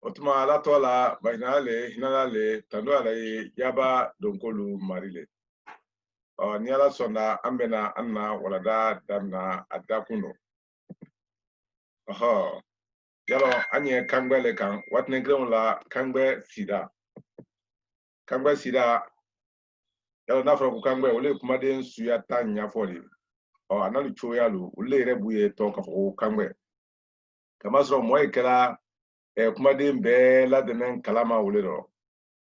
Otuma ala tola bainale hinalale tando ala yaba donkolu marile. Ni ala sonda ambena anna walada damna adakuno. Yalo anye kangbe le kan watne grem la kangbe sida. Kangbe sida yalo nafro ku kangbe ole kumaden suya tanya foli. Analu choyalu ole rebuye to kafo kangbe. Kamasro moy kala kumaden be la denen kalama wole do.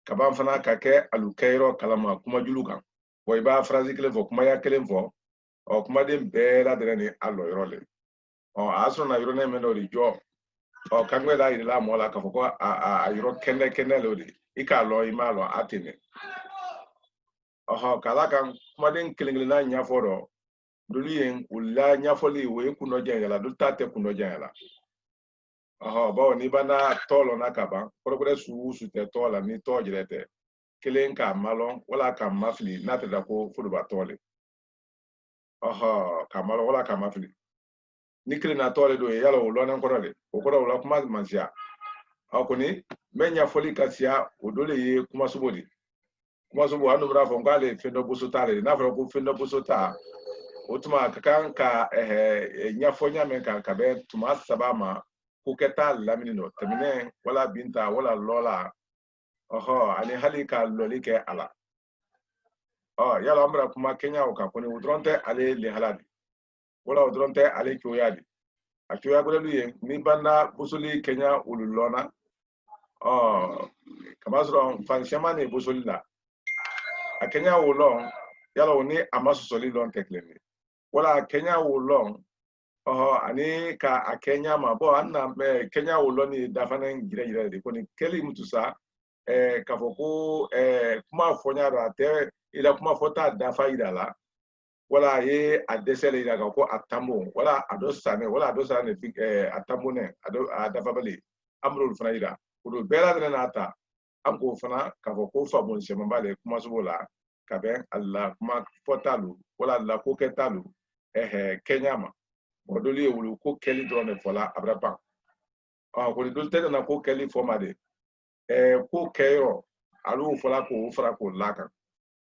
Kaban fana ka kɛ alukɛyɔrɔ kalama kuma julu kan wa i b'a phrase kelen fɔ kuma ya kelen fɔ kumaden bɛɛ ladɛrɛ ni a lɔ yɔrɔ le a y'a sɔrɔ na yɔrɔ ne mɛn dɔ de jɔ kangbe la yirila mɔ la k'a fɔ ko a yɔrɔ kɛnɛ kɛnɛ le de i k'a lɔ i m'a lɔ a tɛ ne k'a la kan kumaden kelen kelenna ɲɛfɔ dɔ dolu ye u la ɲɛfɔli o ye kundɔjan yɛlɛ dolu ta tɛ kundɔjan yɛlɛ bawo n'i b'a na tɔ lɔ na ka ban kɔrɔkɔrɔ su tɛ tɔ la ni tɔ jɛrɛ tɛ kelen ka malɔn wala ka mafili n'a tɛ da ko fodoba tɔle ka malɔn wala ka mafili ni kelen na tɔle do yala o lɔnen kɔrɔ le o kɔrɔ o la kuma mansiya kɔni mɛ ɲɛfɔli ka siya o dole ye kumasogo de kumasogo an numera fɔ k'ale fɛn dɔ boso ta le n'a fɔra ko fɛn dɔ boso ta o tuma ka kan ka ɲɛfɔ ɲamɛ kan ka bɛ tuma saba ma ko kɛta lamini dɔ tɛmɛnɛ wala binta wala lɔla ani hali ka lɔli kɛ a la yala an bɛna kuma kɛɲa o kan kɔni o dɔrɔn tɛ ale lehala de wala o dɔrɔn tɛ ale cogoya de a cogoya wɛrɛlu ye ni banda bosoli kɛɲa olu lɔna kama sɔrɔ fan caman de bosoli la a kɛɲa o lɔn yala o ni a ma sɔsɔli lɔn tɛ kelen de wala a kɛɲa o lɔn ani ka a kɛɲa ma an na kɛɲa o lɔn ni dafanen yɛrɛ de kɔni kɛli mutu sa k'a fɔ ko kuma fɔɲa dɔ a tɛ i la kuma fɔ t'a dafa yira la wala a ye a dɛsɛ le yira kan ko a tambo wala a dɔ sanɛ wala a dɔ sanɛ a tambo nɛ a dafabali an b'olu fana yira o don bɛɛ la n'a ta an k'o fana k'a fɔ ko faamu sɛmɛba le kumasogo la ka bɛn a la kuma fɔta lu wala la ko kɛta lu kɛɲa ma dolu ye wulu ko kɛli dɔrɔn de fɔla a bɛ ban kɔni dolu tɛ nana ko kɛli fɔ ma de ko kɛyɔrɔ alu fɔla k'o fara k'o la kan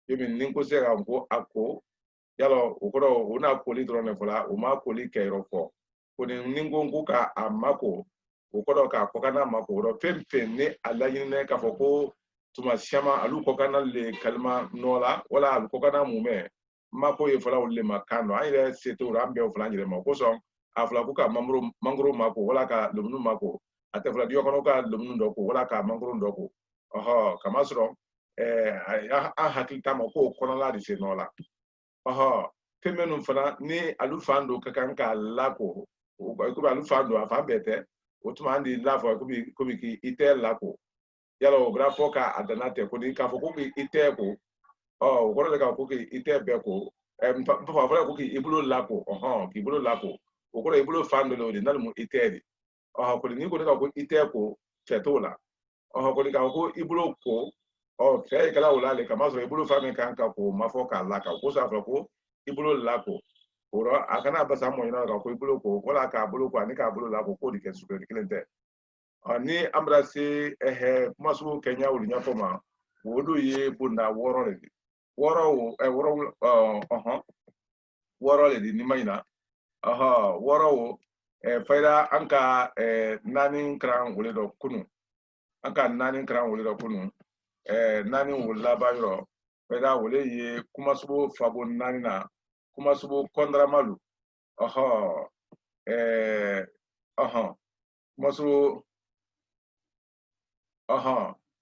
ni ko se ka ko a ko yala o kɔrɔ o n'a koli dɔrɔn de fɔla o ma koli kɛyɔrɔ fɔ kɔni ni ko ka a mako o kɔrɔ k'a kɔkanna mako o fɛn fɛn ni a laɲininen k'a fɔ ko tuma caman alu kɔkanna le kalima nɔ la wala alu kɔkanna mumɛ mako ye fɔla olu le ma kan dɔ an yɛrɛ se t'o la an bɛɛ o fɔla an yɛrɛ ma o kosɔn a fɔla ko ka mangoro mako wala ka lomunu mako a tɛ fɔla diɲɛ kɔnɔ ka lomunu dɔ ko wala ka mangoro dɔ ko kama sɔrɔ an hakili t'a ma k'o kɔnɔla de se nɔ la fɛn minnu fana ni alu fan don ka kan k'a lako komi alu fan don a fan bɛɛ tɛ o tuma an de lafɔ komi k'i tɛ lako yala o bɛra fɔ k'a danna tɛ ko ni k'a fɔ ko k'i tɛ ko o kɔrɔ de k'a fɔ ko k'i tɛ bɛɛ ko a fɔra ko k'i bolo lako k'i bolo lako o kɔrɔ i bolo fan dɔ le o de n'ale mu i tɛ de kɔni n'i ko ne ka ko i tɛ ko fɛ t'o la kɔni k'a fɔ ko i bolo ko fɛ ye kɛla o la le kama sɔrɔ i bolo fan min kan ka ko ma fɔ k'a la kan o kosɔn a fɔ ko i bolo lako o rɔ a kana basa mɔɲɔna kan ko i bolo ko wala k'a bolo ko ani k'a bolo lako k'o de kɛ sugandi kelen tɛ ni an bɛna se kumasugu kɛɲa olu ɲɛfɔ ma olu ye bonda wɔɔrɔ de ye wɔɔrɔ le di ni ma ɲina wɔɔrɔ o fayira an ka naani karan wele dɔ kunu an ka naani karan wele dɔ kunu naani wo laban yɔrɔ fayira wele ye kumasugu fabo naani na kumasugu kɔndaramalu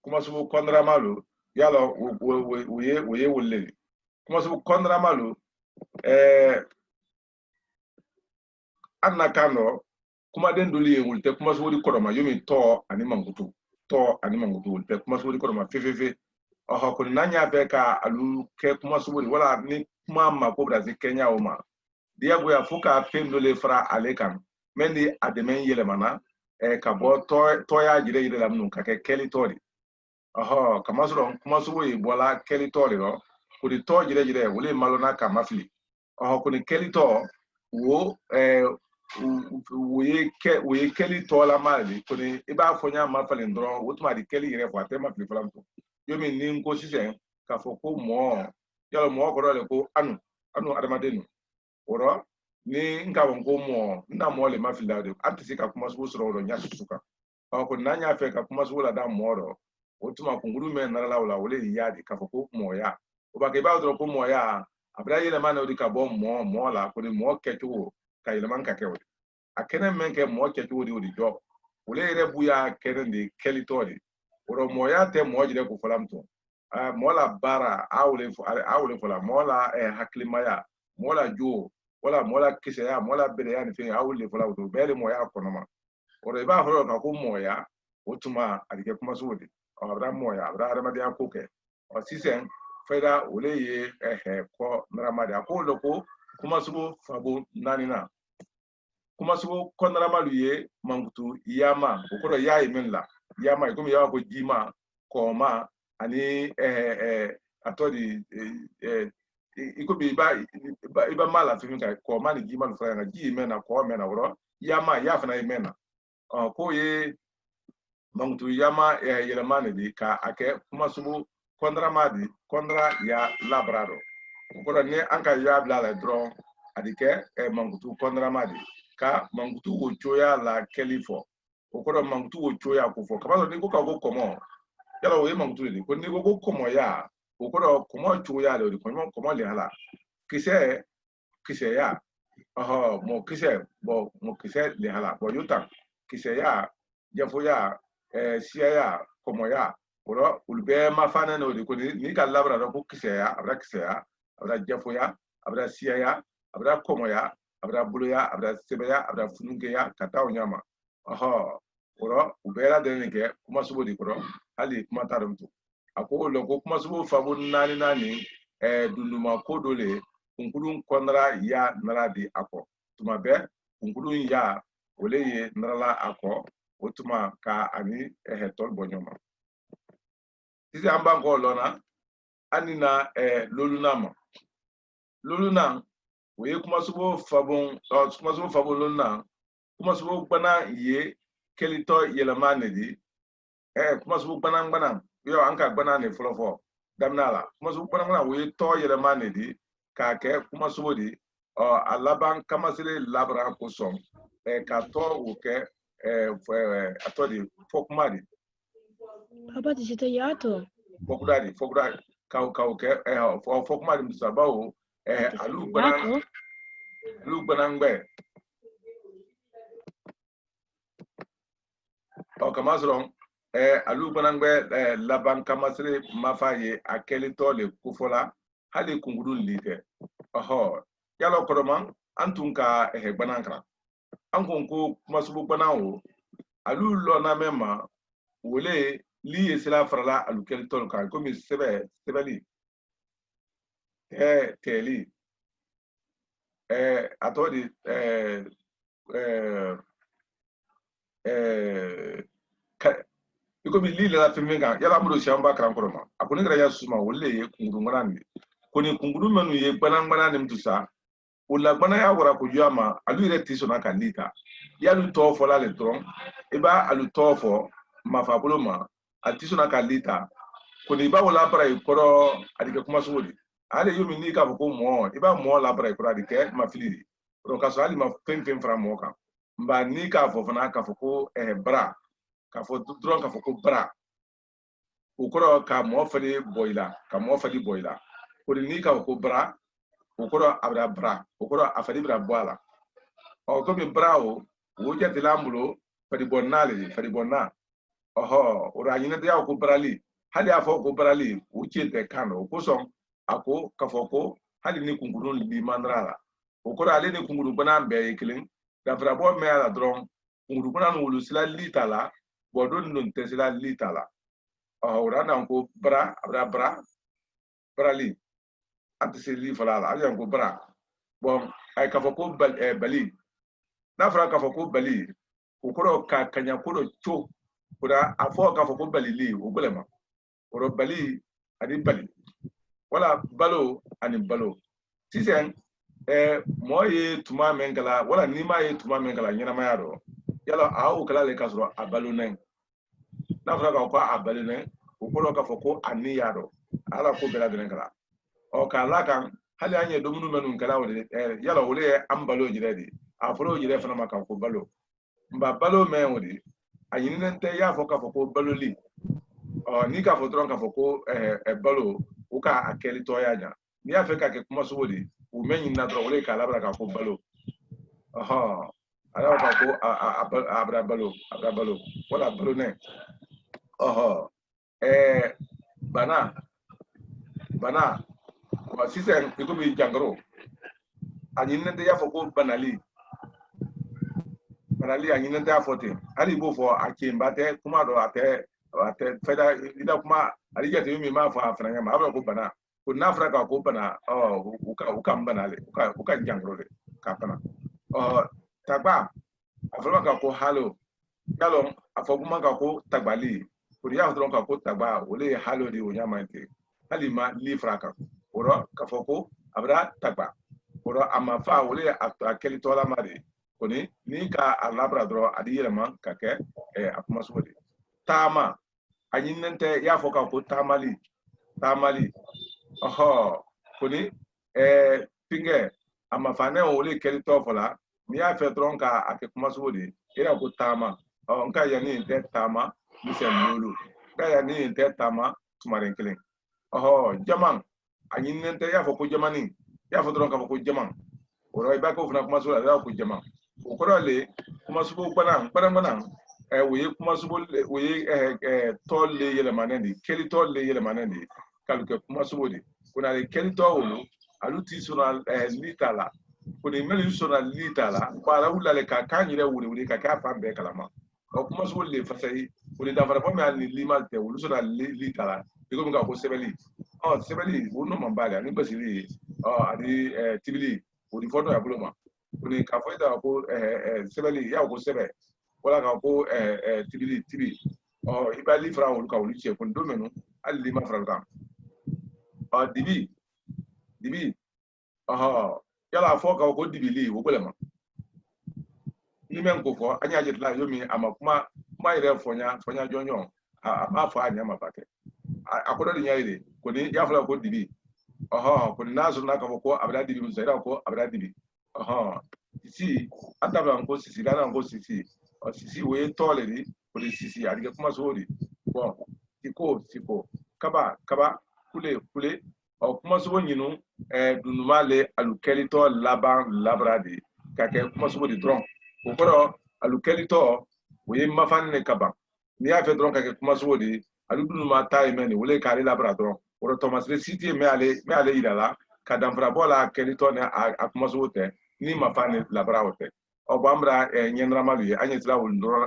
kumasugu kɔndaramalu yala u ye wele kumasugu kɔndaramalu an na kan dɔ kumaden dolu ye wuli tɛ kumasogo di kɔrɔma yomi tɔ ani mankutu wuli tɛ kumasogo di kɔrɔma fefefe kɔni n'an y'a fɛ ka alu kɛ kumasogo di wala ni kuma ma ko bɛna se kɛɲa o ma diyagoya fo ka fɛn dɔ le fara ale kan mɛ ni a dɛmɛ yɛlɛmana ka bɔ tɔya yɛrɛ la minnu ka kɛ kɛli tɔ de kama sɔrɔ kumasogo ye bɔla kɛli tɔ de rɔ kɔni tɔ yɛrɛ olu ye malona ka mafili kɔni kɛli tɔ wo we keli tola mali koni iba fonya ma falen dron wotuma di keli yere fo atema pli falam to yomi nin ko sisen ka fo ko mo yalo mo ko dole ko anu adamadenu oro ni nka won ko mo na mo le ma filade antisi ka kuma so so ro nya suka ko nanya fe ka kuma so la da mo ro wotuma kunguru men na la wala wole yadi ka fo ko mo ya o ba ke ba dro ko mo ya abra yele ma na odi ka bo mo la ko ni mo ketu ka yele man ka kewo akene menke mo ke tuudi udi jo wole re buya kene ndi kelitori oro mo ya te mo jire ku falamto mo la bara awle fola mo la haklimaya mo la jo wala mo la kisaya mo la bere ya ni fe awle fola to bele mo ya konoma oro iba horo ka ku mo ya otuma adike kuma sudi abra mo ya abra ramadi akoke o sisen feda wole ye ko ramadi akolo ko kuma subu fabu nanina kuma sugo kondara malu ye mangutu yama okoro ya imenla yama ikomi yawa ko jima koma ani atodi ikobi iba mala fiminka koma ni jima lu franga ji mena ko mena woro yama ya fana imena ko ye mangutu yama yelemane di ka ake kuma sugo kondara ya labrado okoro ne anka ya blala dron adike mangutu kondara madi ka mangutu wo choya la kelifo okoro mangutu wo choya kufo kabalo ni ko ka go komo yala wo mangutu ni ko ni go komo ya okoro komo choya le komo le hala kise ya mo kise le hala bo yuta kise ya jafo ya sia ya komo ya oro ulbe mafana no ko ni ka labra ko kise ya abra jafo ya abra sia ya abra komo ya abra buluya abra sebeya abra funungeya kataw nyama oro ubera denike kuma subo di koro hali kuma tarumtu ako lo ko kuma subo fabu nani dunduma kodole kunkulun konra ya naradi ako tuma be kunkulun ya ole ye narala ako otuma ka ani tol bonyoma tisi amba ko lona anina loluna we kuma subo fabon lona kuma subo bana ye kelito yelamane di kuma subo bana yo anka bana ne flofo damnala kuma subo bana we to yelamane di ka ke kuma subo di alaban kamasire labra ko som ka to o ke atodi fokmadi papa ti sito yato fokdadi ka ke fokmadi msabawo alu banangbe kamasron alu banangbe laban kamasre mafaye akelito le kufola hali kunguru lite yalo koroman antunka banankra ankonko masubu banawo alu lona mema wole li esila farala alu kelito kan komi sebeli teli atodi ikomi li la fiminga yala mudo shamba kran koroma akuni gra ya suma wolle ye kunguru ngani koni kunguru menu ye gbanangbana ni mtusa ula gbana ya wara ko jama alu ire tiso na kanita ya lu to fo la le tron iba alu to fo mafa buloma atiso na kalita koni ba wala para ikoro adike kuma sodi ale yomi ni ka ko mo iba mo la para ikoro adike ma fili ro ka so ali ma pem fra mo ka mba ni ka fo fana ka fo ko bra ka fo dron ka fo ko bra ukoro ka mo fadi boila koni ni ka ko bra ukoro abra bra ukoro afadi bra boala ko mi brao wo jati lambulo fadi bonna ora yina dia ko brali hali afo ko brali wo chete kano ko son ako kafoko hali ni kungurun li mandrala ukoro ale ni kunguru bana be kilin da bra bo me ala dron kunguru bana no lu sila litala bodon non tesila litala ora na ko bra abra brali antise li falala ayan ko bra bon ay kafoko bali na fara kafoko bali ukoro ka kanya kodo cho kuda afo kafoko bali li ogolema oro bali adi bali wala balo ani balo sisen mo ye tuma mengala wala ni ma ye tuma mengala nyina ma yaro yala a o kala le kasro abalunen na fra ka ko abalunen o ko ka foko ani yaro ala ko bela den kala o ka la kan hali anye domunu menu kala wole yala wole ambalo jiredi a folo jire fana maka ko balo mba balo me wodi ayinin te ya foka foko balo li o ni ka fotron ka foko balo o ka akeli to ya nya ni afeka ke kuma so wodi o menyin na dro wole ka labra ka ko balo aha ala ka ko abra balo wala balo ne aha bana ko sisen ko mi jangro ayinin te ya foko banali anyinen ta fote ali bo fo akimbate kuma do ate feda ida kuma ali jate mi ma fo afranga ma abra ko bana ko na fraka ko bana uka bana le uka jangro le ka bana tagba aframa ka ko halo yalo afoguma ka ko tagbali ko ya fodron ka ko tagba ole halo di onya mante ali ma li fraka oro ka foko abra tagba oro amafa ole akeli tola mari koni ni ka alabra dro adi yelema ka ke akuma sodi tama anyinente ya foka ko tamali koni pinge amafane ole keli to fola ni ya fe dron ka akuma sodi era ko tama nka ya ni te tama ni se mulu ka ya ni te tama tumaren kelen jaman anyinente ya foko jamani ya fo dron ka foko jaman oro iba ko funa kuma sodi da ko jaman okorale kuma subo bana we kuma subo we tol le yele manandi keli tol le yele manandi kaluke kuma subo di kuna le keli tol aluti sona litala kuni meli sona litala para ulale ka kanyire wuri ka ka fambe kalama o kuma subo le fasai kuni da fara pome ali limal te ulu sona litala iko mga ko sebeli sebeli uno mambala ni basili adi tibili odi foto ya buloma kuni ka fo da ko sebeli ya ko sebe wala ka ko tibi ibali fra wol ka wol che kun do menu alli ma fra kam dibi yala fo ka ko dibi li wo golema ni men ko fo anya jet la yomi ama kuma ire fonya jonyo ma fo anya ma pake akodo di nyaide kuni ya fra ko dibi kuni nazo na ka ko abra dibi mo zaira ko abra dibi sisi ataba ngo sisi dana ngo sisi sisi we toleri ko sisi adiga kuma sori bon siko kaba kule kuma so nyinu dunumale alukelito labradi kake kuma so di dron okoro alukelito we mafanne kaba ni afa dron kake kuma so di aludunuma taimeni wole kare labra dron oro Thomas le city me ale idala kadamfra bola kelito ne akuma so te ni mafane labra wote obambra nyenramalu anyesra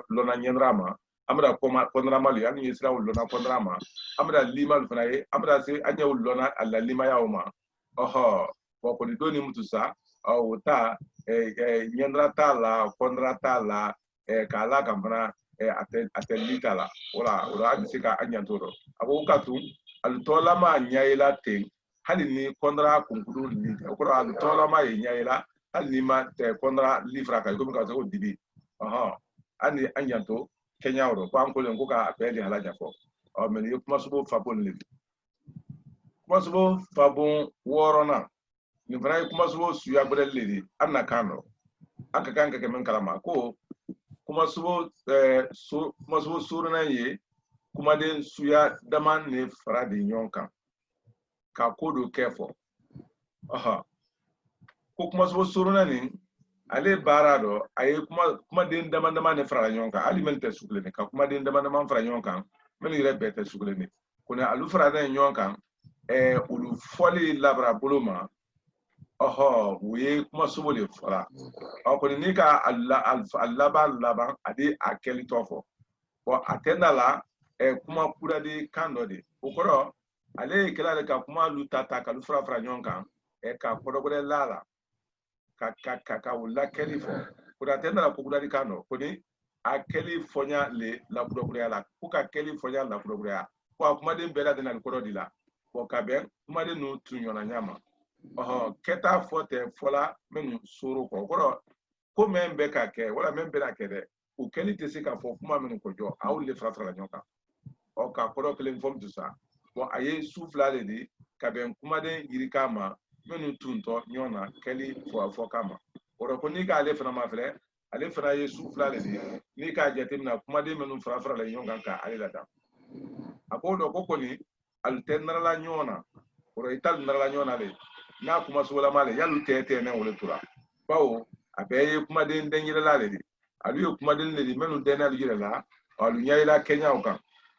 lona nyenrama amra konramalu anyesra lona konrama amra limal fanaye amra se anyew lona alla lima yauma ko ni doni mutusa ta nyenrata la konrata la kala kamfana atelita la wala adisika anyantoro abo katu altola ma nyaila te hali ni konra kunkuru ni ko altola ma nyaila alima te konra livra ka ko ka so dibi ani anyanto Kenya oro ko an ko len ko ka apeli halaja fo men yo kuma subo fabon le kuma subo fabon worona ni fara kuma subo suya gbere le anna kano aka kan ka men kalama ko kuma subo kuma subo suruna ye kuma den suya daman ne fara de nyonkan ka kodo kefo ko kuma so suruna ni ale barado ay kuma den dama ne fara nyonka ali melte sukle ne ka kuma den dama fara nyonka men ire bete sukle ne kuna alu fara den nyonka ulu foli labra buluma we kuma so le fara ko ni ka laba adi akeli tofo ko atendala kuma kura de kando de okoro ale kala ka kuma lu tata ka lu fara nyonka ka kodogore lala ka wula keli fo kuda tenda la kugura di kano koni a keli fonya le la kudogure la kuka keli fonya la kudogure ko kuma den bela de na koro di la ko ka ben kuma de no tunyo na nyama keta fote fola menu suru ko men be ka ke wala men be na ke de u keli te se ka fo kuma menu ko jo awu le fra la nyoka o ka koro kelen fom du sa bon aye soufla le di ka ben kuma de yirika ma menu tunto nyona keli fo kama oro ko ni ka ale fana ma fere ale fana ye soufla le di ni ka jete na kuma de menu fra la nyonga ka ale la da akodo ko ni alternara la nyona oro ital nara la nyona le na kuma sola male yalu tete ne wole tura bawo abe kuma den yire la le alu ye kuma den le menu den alu yire la alu nyaila Kenya o kan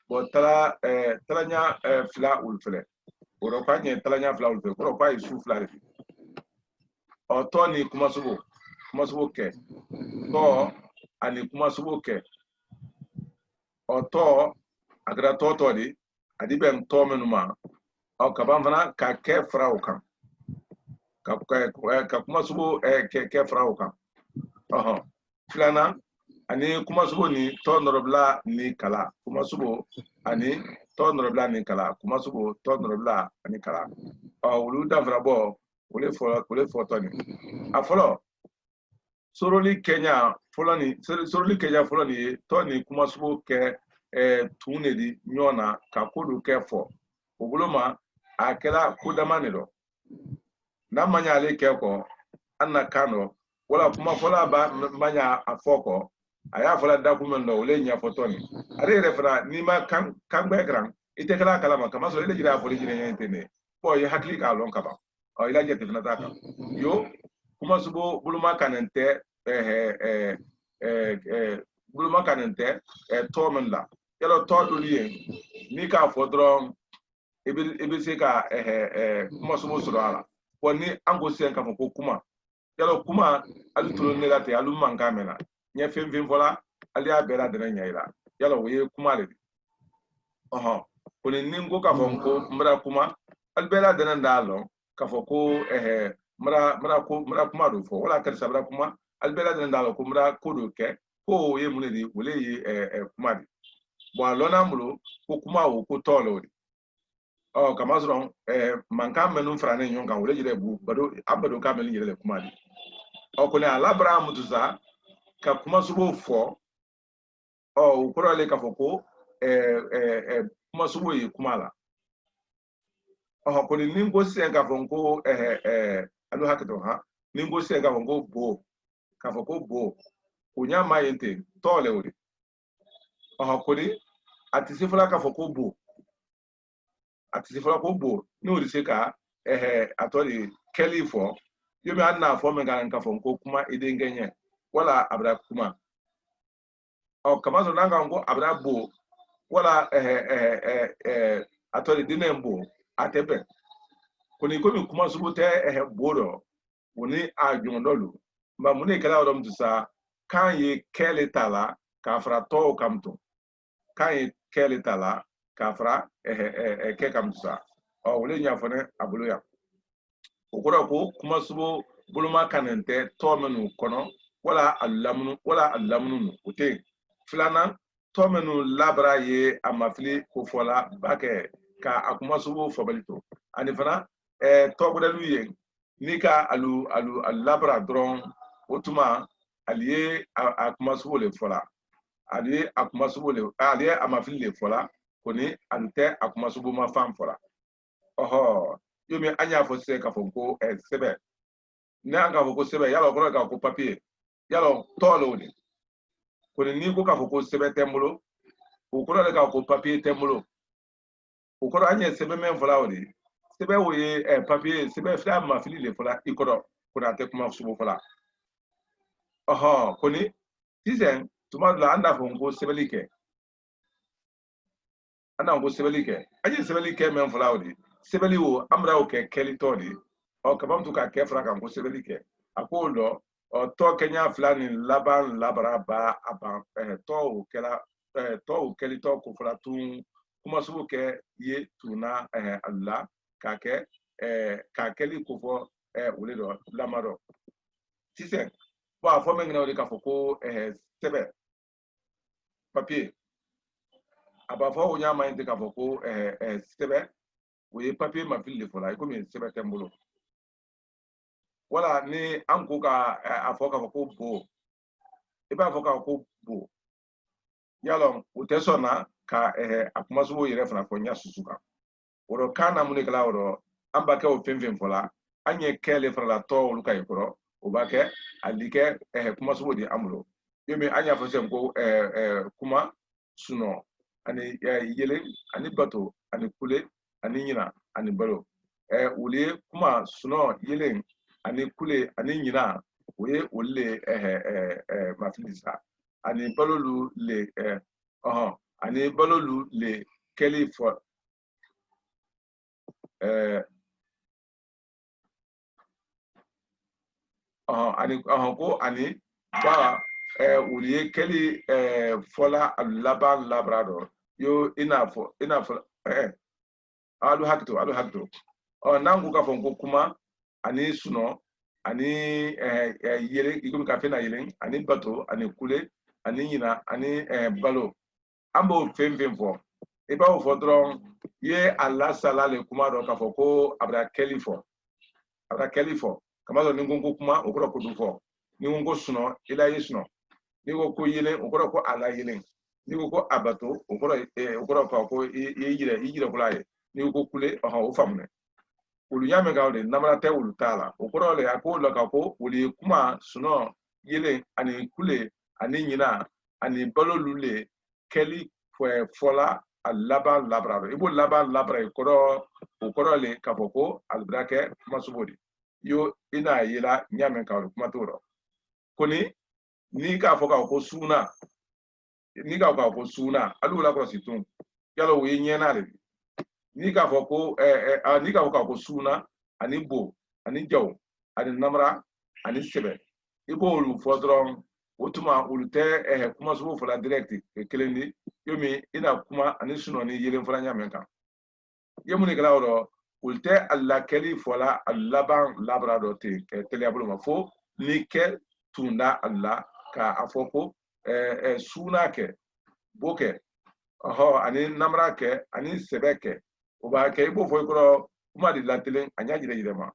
bo tala nya fla ul fle oro pa nye tala nya fla ul fle oro pa isu fla le o to ni kuma subo ke to ani kuma subo ke o to agra to di adi ben to menu ma o kaban fana ka ke fra o kan ka kuma subo ke fra o kan filana ani kuma subo ni to norobla ni kala kuma subo ani to norobla ni kala kuma subo to norobla ani kala wulu da vrabo wule foto ni afolo soroli Kenya folo ni to ni kuma subo ke tune di nyona ka kodu ke fo obuloma akela kodamane do na manya ale ke ko anna kano wala kuma fola ba manya afoko aya fola da kuma no wole nya foto ni are refera ni ma kan background ite kala kala ma kama so le jira fo jira nya intene bo ye hakli ka lon kaba o ila jete na ta yo kuma subo buluma kanente buluma kanente to men la yelo to do liye ni ka fodron ebe se ka kuma subo soro ala woni ango sen ka ko kuma yalo kuma alu tolo ne late alu manka mena nya fem vola ali abela de nya ila yalo we kuma le koni ningo ka fon ko mra kuma albela de nan dalo ka fo ko mra kuma do fo wala ka sabra kuma albela de nan dalo ko mra ko do ke ko ye munedi wole ye kuma di bo alona mulo ko kuma wo ko tolo di kama zron manka menu frane nyon kan wole jire bu bado abado ka menu jire le kuma di kone alabra mutuza ka kuma subo fo ukoro le ka foko kuma subo yi kuma la kone ningo sen ka fonko alu haketo ha ningo sen ka fonko bo ka foko bo kunya mayente tole ori kone atisifula ka foko bo atisifula ko bo ni ori se ka atoli keli fo yomi anna fo men ka fonko kuma idengenye wala abra kuma kama so nanga ngo abra bo wala atoli dinembo atebe koni komi kuma subute boro woni ajundolu ma muni kala odom tusa kan ye kele tala ka fra to kamto kan ye kele tala ka fra ke kamtusa wole nya fone abuluya okoro ko kuma subo buluma kanente to menu kono wala allamnu ote filana to menu labra ye amafili ko fola bake ka akuma subo fobalito ani fana to bodalu ye ni ka alu labra dron otuma aliye akuma subo le fola aliye akuma subo le aliye amafili le fola koni ante akuma subo ma fam fola yomi anya fo se ka fonko sebe na ka foko sebe yalo ko ka ko papier yalo tolo ni koni ni ko ka foko sebe tembulo o ko le ka ko papier tembulo o ko anya sebe men fola odi sebe wo ye papier sebe fla ma fili le fola ikodo ko na te kuma subo fola koni tisen tuma la anda fonko sebelike anda fonko sebelike anya sebelike men fola odi sebeli wo amra o ke keli todi kabam tu ka ke fra kan ko sebelike akolo to Kenya flani laban labara ba aban to kela to keli to ko fra tun kuma subu ke ye tuna Allah ka ke ka keli ko fo wole do lamaro tisen ba fo men ngawde ka fo ko sebe papier aba fo nya ma inte ka fo ko sebe we papier ma fili fola ko mi sebe tembolo wala ni an ko ka a fɔ k'a fɔ ko bo i b'a fɔ k'a ko bo yalɔ u tɛ sɔn na ka a kuma sugu yɛrɛ fana fɔ n y'a susu kan o rɔ kan na mun de kɛla o rɔ an b'a kɛ o fɛn fɛn fɔla an ye kɛle fana la tɔ olu ka i kɔrɔ o b'a kɛ a li kɛ kuma sugu de an bolo yomi an y'a fɔ sisan ko kuma sunɔ ani yelen ani bato ani kule ani ɲina ani balo olu ye kuma sunɔ yelen ani kule ani ɲina o ye olu le mafili sa ani balolu le ani balolu le kɛli fɔ ani ko ani ba olu ye kɛli fɔla a laban labara dɔ yo i n'a fɔ alu hakito n'an ko k'a fɔ ko kuma ani sunɔ ani yelen i komi ka fɛn na yelen ani bato ani kule ani ɲina ani balo an b'o fɛn fɛn fɔ i b'o fɔ dɔrɔn i ye a lasala le kuma dɔ k'a fɔ ko a bɛna kɛli fɔ kama dɔ ni ko kuma o kɔrɔ ko du fɔ ni ko sunɔ i la ye sunɔ ni ko yelen o kɔrɔ ko a la yelen ni ko a bato o kɔrɔ ko i yɛrɛ kola ye ni ko kule o faamuya olu y'a mɛn k'aw de namara tɛ olu t'a la o kɔrɔ le a ko la ka ko olu ye kuma sunɔ yelen ani kule ani ɲina ani balolu le kɛli fɔla a laban labara i b'o laban labara o kɔrɔ le k'a fɔ ko a bɛ kɛ kuma sugu de yo i n'a yela n y'a mɛn k'aw kuma t'o rɔ ko ni k'a fɔ k'a ko suuna ni k'a fɔ k'a ko suuna hali wula kɔlɔsi tun yala o ye ɲɛna de ni k'a fɔ ko ni k'a fɔ k'a ko suuna ani bo ani jaw ani namara ani sɛbɛ i b'olu fɔ dɔrɔn o tuma olu tɛ kuma sugu fɔla direct kelen di yomi i na kuma ani sunɔ ni yelen fɔla ɲamɛ kan ye mun de kɛla o rɔ olu tɛ a lakɛli fɔla a laban labara dɔ ten teliya bolo ma fo ni kɛ tunda a la k'a fɔ ko suuna kɛ bo kɛ ani namara kɛ ani sɛbɛ kɛ o b'a kɛ i b'o fɔ i kɔrɔ kuma de latelen a ɲa yɛrɛ ma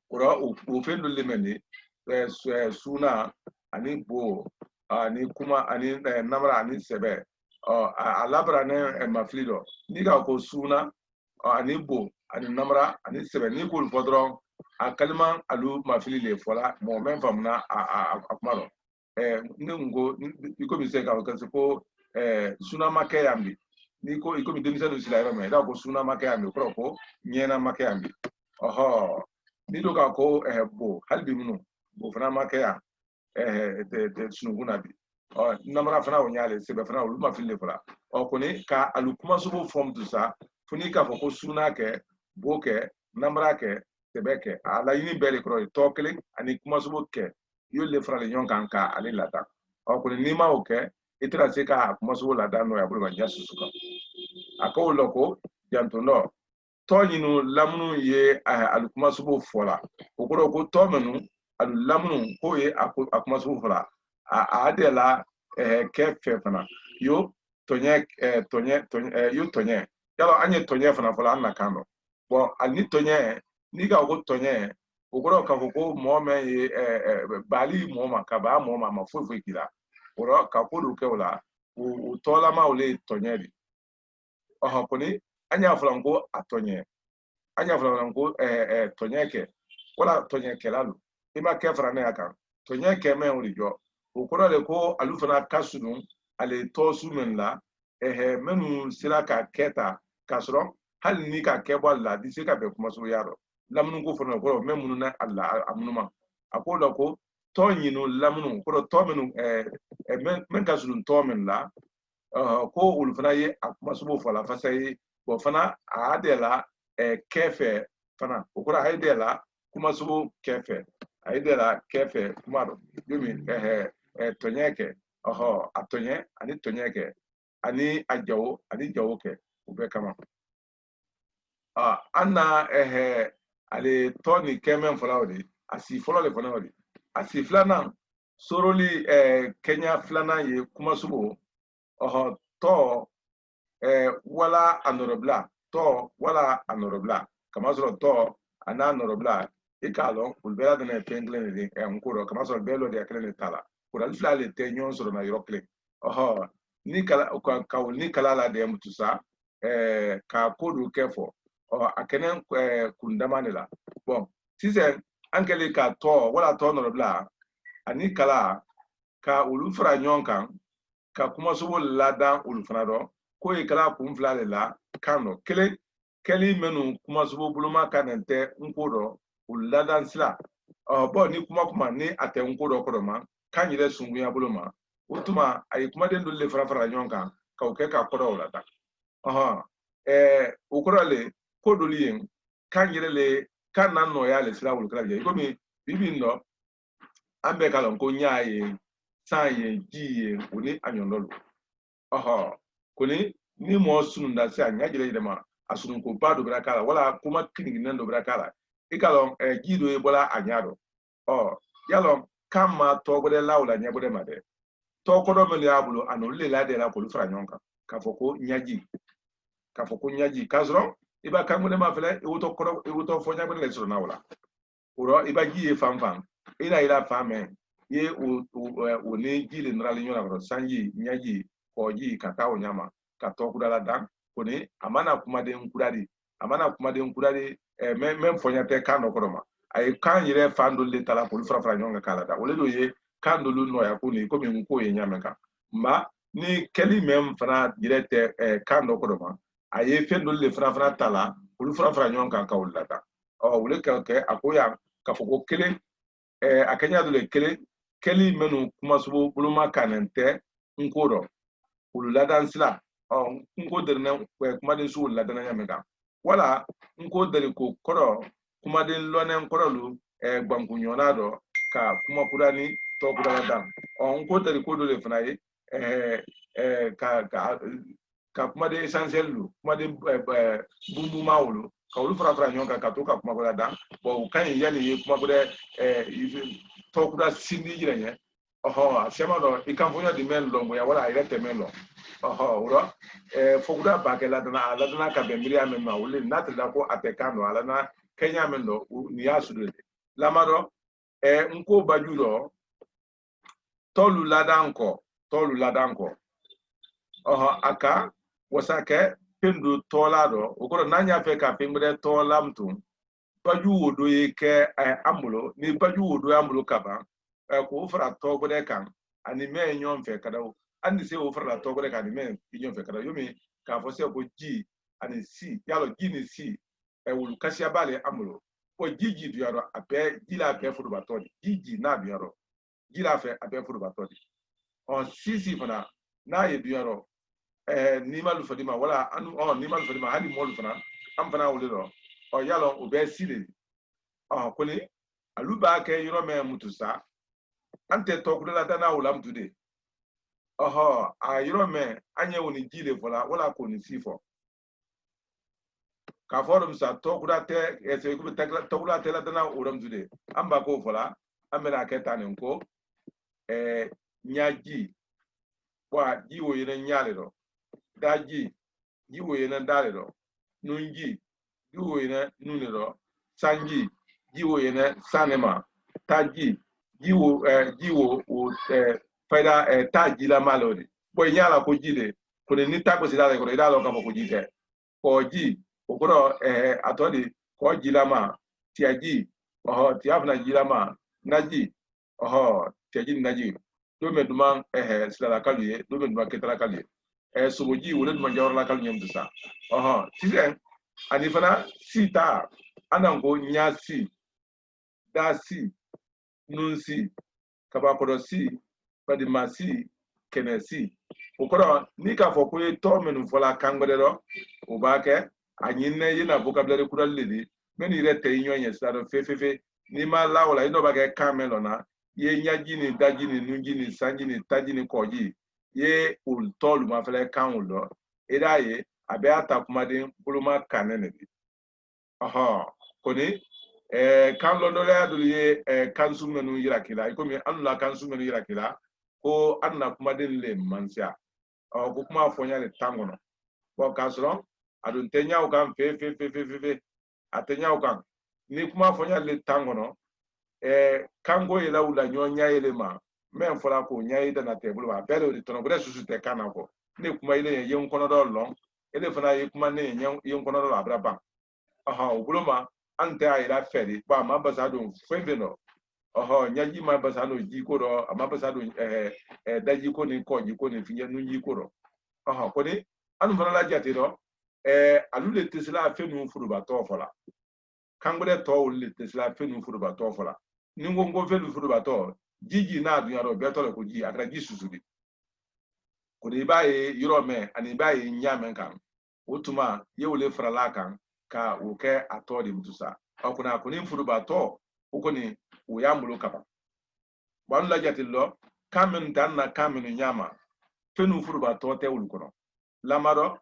o rɔ o fɛn dɔ le mɛn de suuna ani bo ani kuma ani namara ani sɛbɛ a labara ne mafili dɔ ni k'a ko suuna ani bo ani namara ani sɛbɛ ni k'olu fɔ dɔrɔn a kalima alu mafili le fɔla mɔgɔ mɛn faamuna a kuma dɔ ne ko i komi se k'a kɛ ko suuna ma kɛ yan bi ni ko i komi denmisɛnninw sila yɔrɔ min i k'a ko suuna ma kɛ yan bi o kɔrɔ ko ɲɛna ma kɛ yan bi ni do k'a ko bo hali bi minnu bo fana ma kɛ yan sunukun na bi namara fana o ɲale sɛbɛ fana olu ma fili le fɔla kɔni ka alu kuma sugu fɔm tu sa fo ni k'a fɔ ko suuna kɛ bo kɛ namara kɛ sɛbɛ kɛ a laɲini bɛɛ de kɔrɔ ye tɔ kelen ani kuma sugu kɛ i y'olu le faralen ɲɔgɔn kan ka ale lada kɔni n'i ma o kɛ i tɛna se ka kuma sugu lada n'o ye a bolo ma ɲɛ susu kan a ko la ko jantondɔ tɔ ɲinu lamunu ye alu kuma sugu fɔla o kɔrɔ ko tɔ minnu alu lamunu k'o ye a kuma sugu fɔla a de la kɛ fɛ fana yo tɔɲɛ yalɔ an ye tɔɲɛ fana fɔla an na kan dɔ bɔn ali ni tɔɲɛ n'i ka ko tɔɲɛ o kɔrɔ k'a fɔ ko mɔgɔ min ye baali mɔgɔ ma ka baa mɔgɔ ma a ma foyi foyi k'i la o rɔ ka ko dɔ kɛ o la o tɔlama o le ye tɔɲɛ de kɔni an y'a fɔla ko a tɔɲɛ an y'a fɔla ko tɔɲɛ kɛ wala tɔɲɛ kɛla don i ma kɛ fara ne a kan tɔɲɛ kɛ mɛn o de jɔ o kɔrɔ de ko alu fana ka sunun ale tɔ su min la minnu sera ka kɛ ta k'a sɔrɔ hali ni ka kɛ bɔ a la di se ka bɛn kuma suguya dɔ lamunu ko fana o kɔrɔ mɛ minnu na a minnu ma a ko la ko tɔ ɲinu lamunu kɔrɔ tɔ minnu min ka sunun tɔ min la ko olu fana ye a kuma sugu fɔ la fasa ye bɔn fana a y'a de la kɛ fɛ fana o kɔrɔ a ye de la kuma sugu kɛ fɛ a ye de la kɛ fɛ kuma dɔ yomi tɔɲɛ kɛ a tɔɲɛ ani tɔɲɛ kɛ ani a jawo kɛ o bɛɛ kama an na ale tɔ ni kɛmɛ fɔlɔ o de a si fɔlɔ de fana o de a si filanan soroli kɛɲɛ filanan ye kuma sugu tɔ wala a nɔrɔbila tɔ wala a nɔrɔbila kamasɔrɔ tɔ a n'a nɔrɔbila ikalo ulbela de pengle ni nkuro kama so belo de akele tala kural fla le te nyon so na yorokle oho ni kala ka ni kala la de mutusa ka kodu kefo o akene kundamane la bon si c'est ankele ka to wala to no bla ani kala ka ulu fra nyon kan ka kuma so lada ulu fra do ko e kala kum fla le la kano kele keli menu kuma so buluma kanente nkodo uladan sila bo ni kuma ni ate nkodo kodoma kan yire sungu ya buluma utuma ay kuma den dulle fara nyonka ka o ke ka kodo ulada ukorole kodolien kan yire le kan nan no ya le sila ul kala je komi bibi no ambe kala ko nyaaye saye jiye uni anyondolo kuni ni mo sunu da sa nya jire ma asunun ko bado brakala wala kuma kinigi nando brakala ikalo gido e bola anyado yalo kama to bode lawla nya bode made to ko do meli abulo anu le la de la ko lu franyonka ka foko nyaji kazro iba kangude ma fele e wuto fo nya bode le soro nawla uro iba gi e famfam ila fame ye o ne gi le nrali nyona bro sanji nyaji ko ji kata o nyama ka to kudala dan koni amana kuma de nkuradi même foñate kando kodoma ay kan yire fando le tala ko fra nyonga kala da ole do ye kando lu no ya kuni ko mi ko ye nyameka ma ni keli même fra direte kando kodoma ay fendo le fra tala ko fra nyonga ka wala da ole ke akoya ka foko kele akanya do le keli menu kuma subu buluma kanente nkodo ulula dansila nko derne kuma de su la dana nyameka wala nko dere ko koro kuma de lonen korolu gbankunyona do ka kuma kudani to kudala dan nko dere ko do le fanaye ka kuma de essentiel lu kuma de bumbu mawulu ka ulu fra nyonka ka to ka kuma kudala dan bo kan yani kuma kude to kudala sindi jiranye sema do ikamfunya di men longo ya wala irete men lo uro fokuda bakela dana ka bembiria men ma wule natda ko atekano ala na Kenya men lo ni asude lamado nko bajudo tolu ladanko aka wasake pendo tolado okoro nanya fe ka pembre tolamtu baju wodo yeke amulo ni baju wodo amulo kaba ko fara to bode kan ani me nyon fe kada andi se o fara to bode kan me nyon fe kada yomi ka fo se ko ji ani si yalo ji ni si wulu kasia bale amulo ko jiji du yaro ape jila ape fudu batodi jiji na du yaro jila fe ape fudu batodi on sisi fana na ye du yaro ni malu fadima wala anu ni malu fadima hali molu fana am fana wuliro yalo o be sile ko ni aluba ke yoro me mutusa ante tokudala dana ulam today ayiro me anye woni jile fola wala ko ni sifo ka forum sa tokudate ese ko tokudate la dana ulam today amba ko fola amela ke tanen ko nyaji wa jiwo yene nyale do daji jiwo yene dale do nunji jiwo yene nune do sanji jiwo yene sanema taji jiwo faida taji la malodi boy nyala ko jide ko ni tako sidale ko ida lo ka ko jide ko ji okoro atodi ko jila ma tiaji tiafna jila ma naji tiaji naji do me duma sidala kaluye do me duma ketala kaluye somoji wole duma jawra kaluye mdusa tisen ani fana sita anango nyasi dasi nunsi kabakorosi padimasi kenesi okoro ni ka fo ko to menu fola kangbedero o baake anyine yina vocabulary kuralidi meni rete yonye sado fefefe ni ma lawla ino baake kamelona ye nyaji ni daji ni nunji ni sanji ni taji ni koji ye ul tolu ma fele kanwulo edaye abe atakumade buluma kanene koni kan londole adul ye kansu menu yirakila ikomi anula kansu menu yirakila ko anna kuma den le mansia ko kuma fonya le tangono bo kasro adun tenya o kan fe atenya o kan ni kuma fonya le tangono kango yela ula nyonya yele ma men fola ko nyai da na tebulu ba bere ri tono bre susu te kana ko ni kuma ile yen kono do long ele fana yi kuma ne yen kono do abra ba aha ubuloma ante ayira feri ba ma basado fembeno aha nyaji ma basado jikoro ama basado daji ko ni ko jiko ni finya nu jikoro aha ko ni anu fana la jati do alule tesla fenu furuba to fola kangure to le tesla fenu furuba to fola ningo ngo fenu furuba to jiji na adunya ro beto le ko ji akra ji susudi ko de baye yoro me ani baye nyame kan utuma yewule frala kan ka uke atodi mtusa akuna kuni furuba to ukoni uyamulu kapa wan la jatillo kamen danna kamen nyama fenu furuba to te ulukono lamaro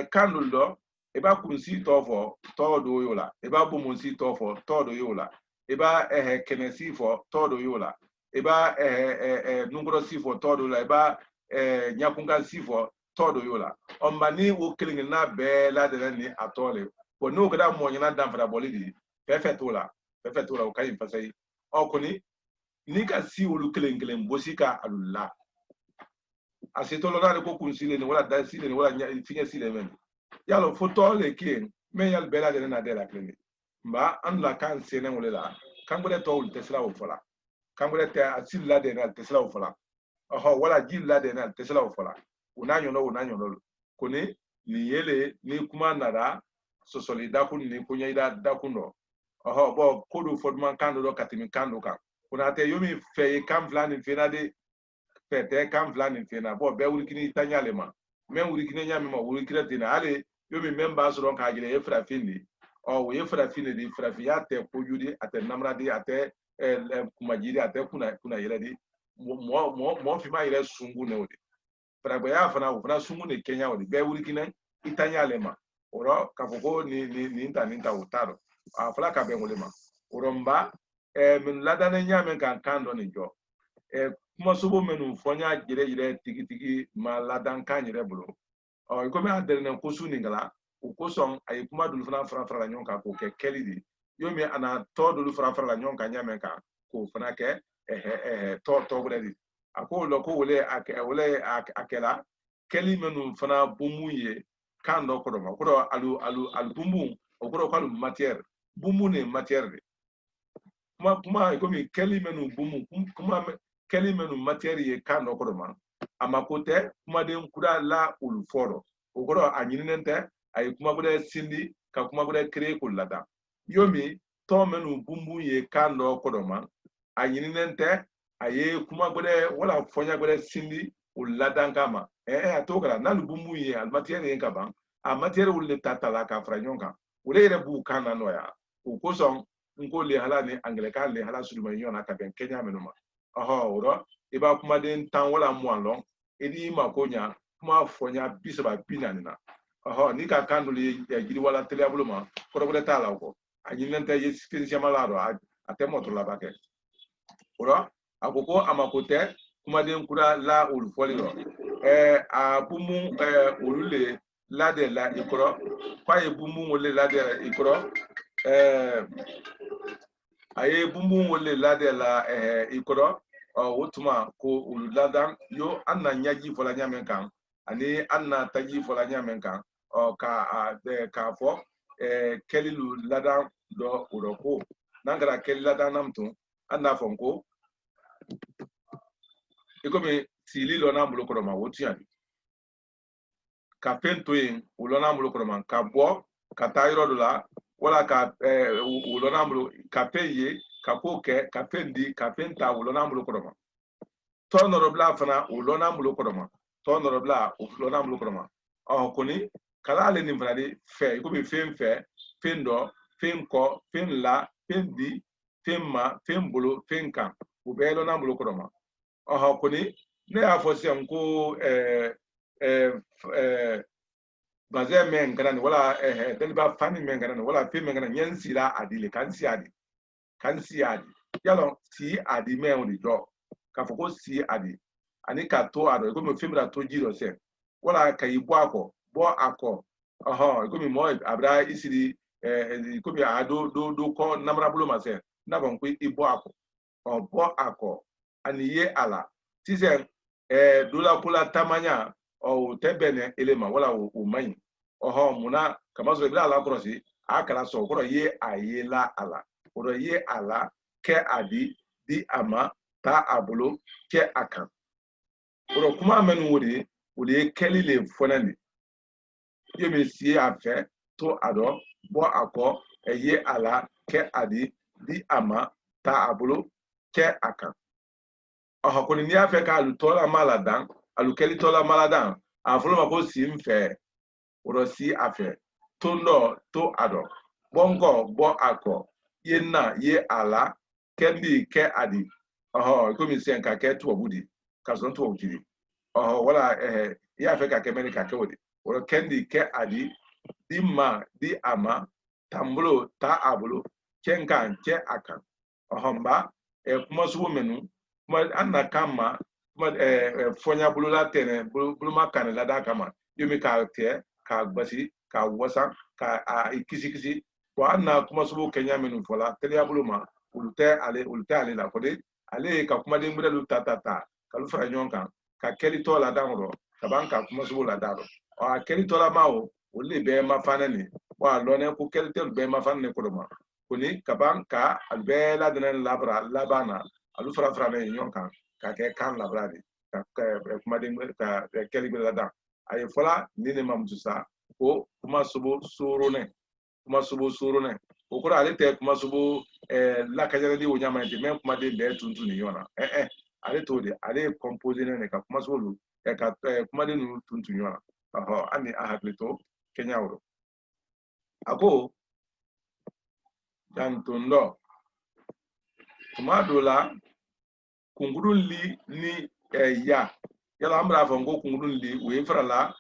kanullo eba kunsi tofo todo yola eba bumunsi tofo todo yola eba kenesi fo todo yola eba nungro sifo todo yola eba nyakunga sifo todo yola ombani wo killing na be la de ni atole ko no kada mo nyina dan fara bolidi perfectola o kai fasai okuni ni ka si wolu killing bosika alulla asitolo na ko kunsile ni wala da sile ni wala finya sile men yalo foto le kien men yal bela de na de la clinique mba an la kan sene wala la kan gode to ul tesla o fola kan gode te asil la de na tesla o fola oho wala jil la de na tesla o fola una nyono koni ni yele ni kuma nara so solida kun ni kunya ida da kuno oho bo kodu fodman kando do katimi kando ka kuna te yomi fe kam flani fena de fete kam flani fena bo be wurikini tanyale ma men wurikini nyame ma wurikire tina ale yomi memba so don ka gile e frafini o we frafini di frafia te pojudi ate namradi ate kumajiri ate kuna yele di mo fi ma yele sungu ne odi fragba ya fana sungu ne Kenya odi be wurikini itanyale ma oro kafoko ni ninta utaro afla ka be ngolema uromba min ladana nyame kan kando ni jo kuma sobo menu fonya jire tigi ma ladan kan yire bulo o ko me aderne ko suni ngala ko son ay kuma dul fara la nyonka ko ke kelidi yomi ana to dul fara la nyonka nyame kan ko fana ke to bredi ako lo ko wole akela keli menu fana bumuye kando ko do ma ko alu bumu o ko alu matière bumu ne matière de kuma ko mi keli menu bumu kuma keli menu matière ye kando ko do ma amakote kuma den kura la ul foro o ko anyinente ay kuma bude sindi ka kuma bude créer ko lada yomi to menu bumu ye kando ko do ma anyinente aye kuma bude wala fonya bude sindi ul lada kama atokala na bumu ye al matière ye kaba a matière ulle tatala ka franyonka ule ire bu kana noya ko son ngo le hala ni anglican le hala sulma yona ka ben Kenya menuma oho oro iba kuma den tan wala muanlo edi ma konya kuma fonya bisaba binanina oho ni ka kanu le gidi wala teleabuluma ko do tala ko anyi nenta ye spiritual lado ate moto la bake oro akoko amakote kuma den kura la ul foliro abumu ulule lade la ikoro kwa ebumu wole lade ikoro aye bumu wole lade la ikoro wotuma ko ululadan yo anna nyaji fola nyamen kan ani anna taji fola nyamen kan ka fo kelilu ladan do uroko nangara kel ladan namtu anna fonko ikomi sili lo na mbulo koroma wotiani ka pentoyin ulona mbulo koroma ka bo ka tayro dula wala ka ulona mbulo ka peye ka poke ka pendi ka penta ulona mbulo koroma tonoro bla fana ulona mbulo koroma tonoro bla ulona mbulo koroma koni kala le ni vradi fe ikomi fe fendo fenko fenla fendi femma fembulo fenka ubelo na mbulo koroma koni ne afosi anko baze men ganan wala delba fani men ganan wala fi men ganan nyansi la adile kan si adi yalo si adi men odi do ka foko si adi ani ka to ado ko mo fimra to jiro se wala ka ibo ako bo ako ko mi mo abra isiri komi a do ko namra bulu ma se na bon ko ibo ako obo ako aniye ala tise do la kula tamanya o tebene elema wala o mai oho muna kama so bila ala krosi akara so kro ye ayela ala oro ye ala ke adi di ama ta abulo ke akan oro kuma menu wodi keli le fonani yemi sie afe to ado bo akọ eye ala ke adi di ama ta abulo ke akan oho koni ni afe ka alutola maladan alukeli tola maladan afolo mako si mfe oro si afe to no to ado bongo bo akọ ye na ye ala kendi ke adi oho komi sen ka ke to obudi ka so to okiri oho wala ya afe ka ke meni ka ke wodi oro kendi ke adi di ma di ama tambulo ta abulo kenkan ke akan ohomba kuma suwo menu kuma anna kama kuma fonya bulo la tene bulo makane la da kama yomi ka te ka gbasi ka wasa ka kisi wa anna kuma suwo kenya menu fola tele abulo ma ulte ale la kode ale ka kuma de ngbre lu tata ka lu fra nyonka ka keli to la danro ka banka kuma suwo la daro o keli to la mawo ole be ma fanani wa lone ku kelte be ma fanani ko ma kuni kabanka albe la denen labana alu fra ne nyonka ka ke kan labradi ka kuma de ka keli be la da ay fola ni ne mamtusa ko kuma subo suru ne o ko ale te kuma subo la kajara di wonya mante men kuma de be tuntu ni yona ale to de ale composer ne ka kuma subo lu ka kuma de nu tuntu yona ani ahaklito Kenya wuro ako jantundo tumadola kungurun li ni yala ambra fongo kungurun li we frala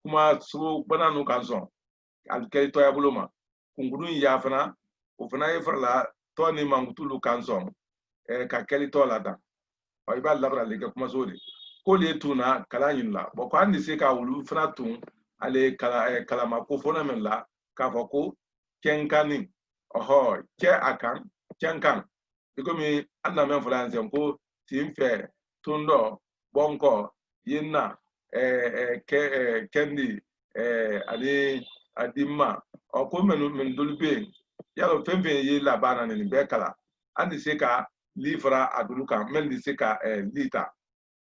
kuma so bananu kanson alkeli to ya buluma kungurun ya fana o fana ye frala to ni mangutulu kanson ka keli to la da o iba labra le kuma so de ko le tuna kala yinla bo ko andi se ka wulu fana tun ale kalama ko fona men la ka fako kenkani oho ke akan kenkan ikomi anna men france ko timfe tundo bonko yinna kendi ali adimma o ko men dolbe yalo femfe yi la bana ni be kala andi se ka livra aduluka men di se ka lita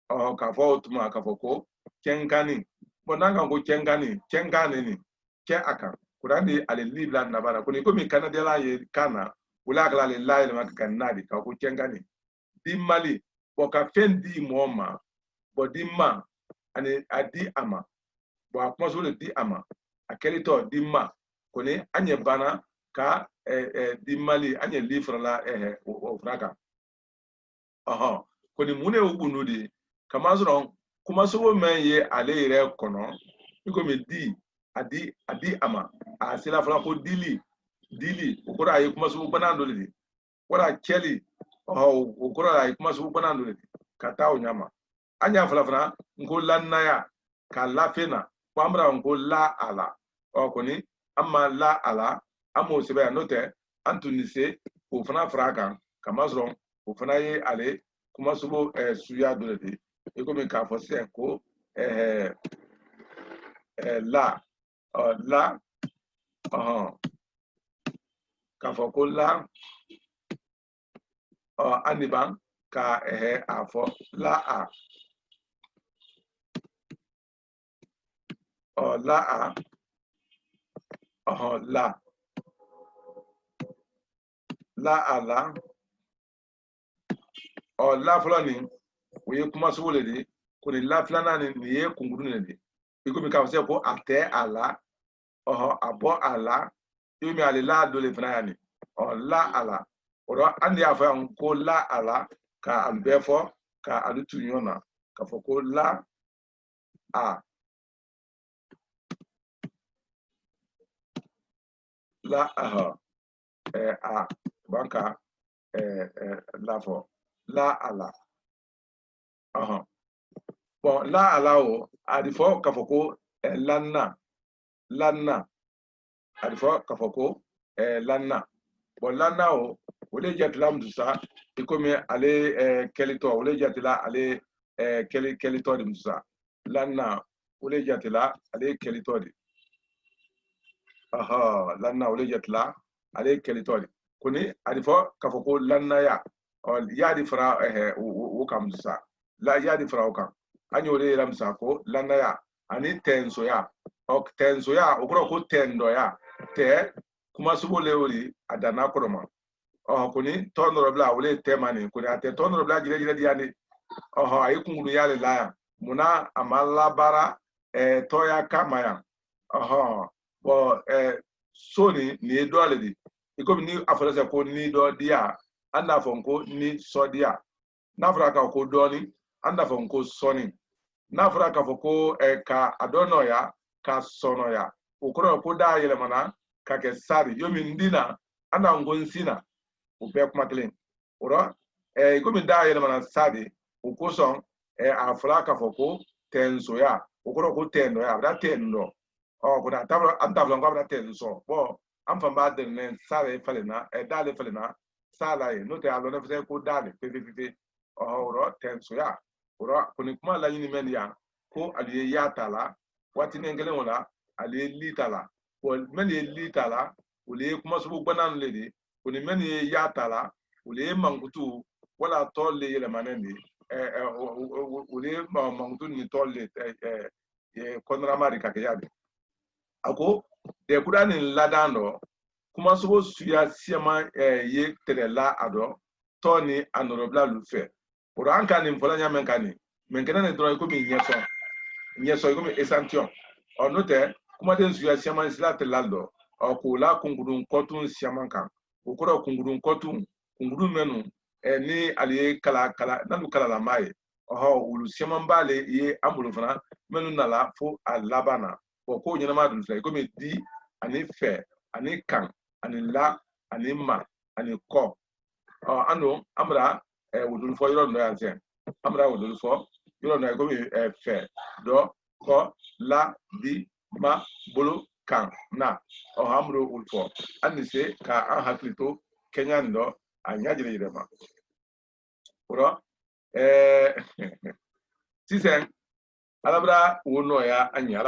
o ka fo tuma ka fako kenkani bonanga ko kenkani ni ke akan kurandi ale libla na bara kuni komi kanade la ye kana wala kala le la ile maka kanadi ka ko kenkani di mali bo ka fendi moma bo di ma ani adi ama bo akuma so le di ama akeli to di ma kuni anye bana ka di mali anye livra la o fraka oho kuni mune ubunu di kama zron kuma so men ye ale ire kono ikomi di adi ama asila fala ko dili ukura ayi kuma so banando li wala keli ukura ayi kuma so banando li kata o nyama anya fala ngo lannaya ka lafena kwamra ngo la ala o koni amma la ala amo sebe note antunise ko fana fraka kama zron ko fana ye ale kuma so suya doledi ikomi ka fo se ko la kafoko la aniban ka afo la a la a la la fulani we kuma so le de ko ni la fulana ni ye kunguru ne de ikomi ka fo se ko ate ala abo ala yomi ale la do le fana yani la ala oro andi afa ko la ala ka albefo ka alutu nyona ka foko la a banka la fo la ala bon la ala o adifo ka foko lanna adifo kafoko lanna bon lanna o wole jatlam du sa ikomi ale kelito wole jatila ale kelito di musa lanna wole jatila ale kelito di aha lanna wole jatila ale kelito di kuni adifo kafoko lanna ya di fra wo kam du sa la ya di fra wo kam anyore ram sa ko lanna ya ani tenso ya ok tenso ya okro ko tendo ya te kuma subo leori adana koroma kuni tonoro bla wole temani kuni ate tonoro bla jire diani ayi kunguru yale la muna amala bara toya kamaya bo soni ni dole di iko ni afrasa ko ni do dia anda fonko ni sodia nafraka ko doni anda fonko soni nafraka foko ka adono ya ka sono ya ukoro ko da yele mana ka ke sari yomi ndina ana ngonsina upe kuma klen oro iko mi da yele mana sadi ukoson afraka foko tenso ya ukoro ko tendo ya da tendo ko da tabro anta flan ko da tenso bo am fa ba de ne sare falena dale falena sala e no te alo ne fe ko dale pepe oro tenso ya oro kuni kuma la yini men ya ko aliye yatala wati nengele wala aliye litala ko men ye litala ule kuma subu banan ledi kuni men ye yatala ule mangutu wala tolle yele manende ule mangutu ni tolle konra mari kake yabe ako de kudani ladando kuma subu suya siama ye terela ado toni anorobla lufe oro anka ni mfola nyamen kani menkena ne dro ko mi nyeso ko mi esantion onote kuma den suya siama sila telaldo ko la kungurun kotun siama kan ukoro kungurun kotun kungurun menu ni aliye kala nanu kala la mai ulu siama mbale ye ambulu fana menu nala fo alabana ko nyina ma dun ko mi di ani fe ani kan ani la ani ma ani ko ano amra wudul fo yoro no yansen amra wudul fo yoro no ko mi fe do ko la di ma bulu kan na amro ulfo anise ka an haklito kenyan do anya jire ma oro sisen alabra wono ya anya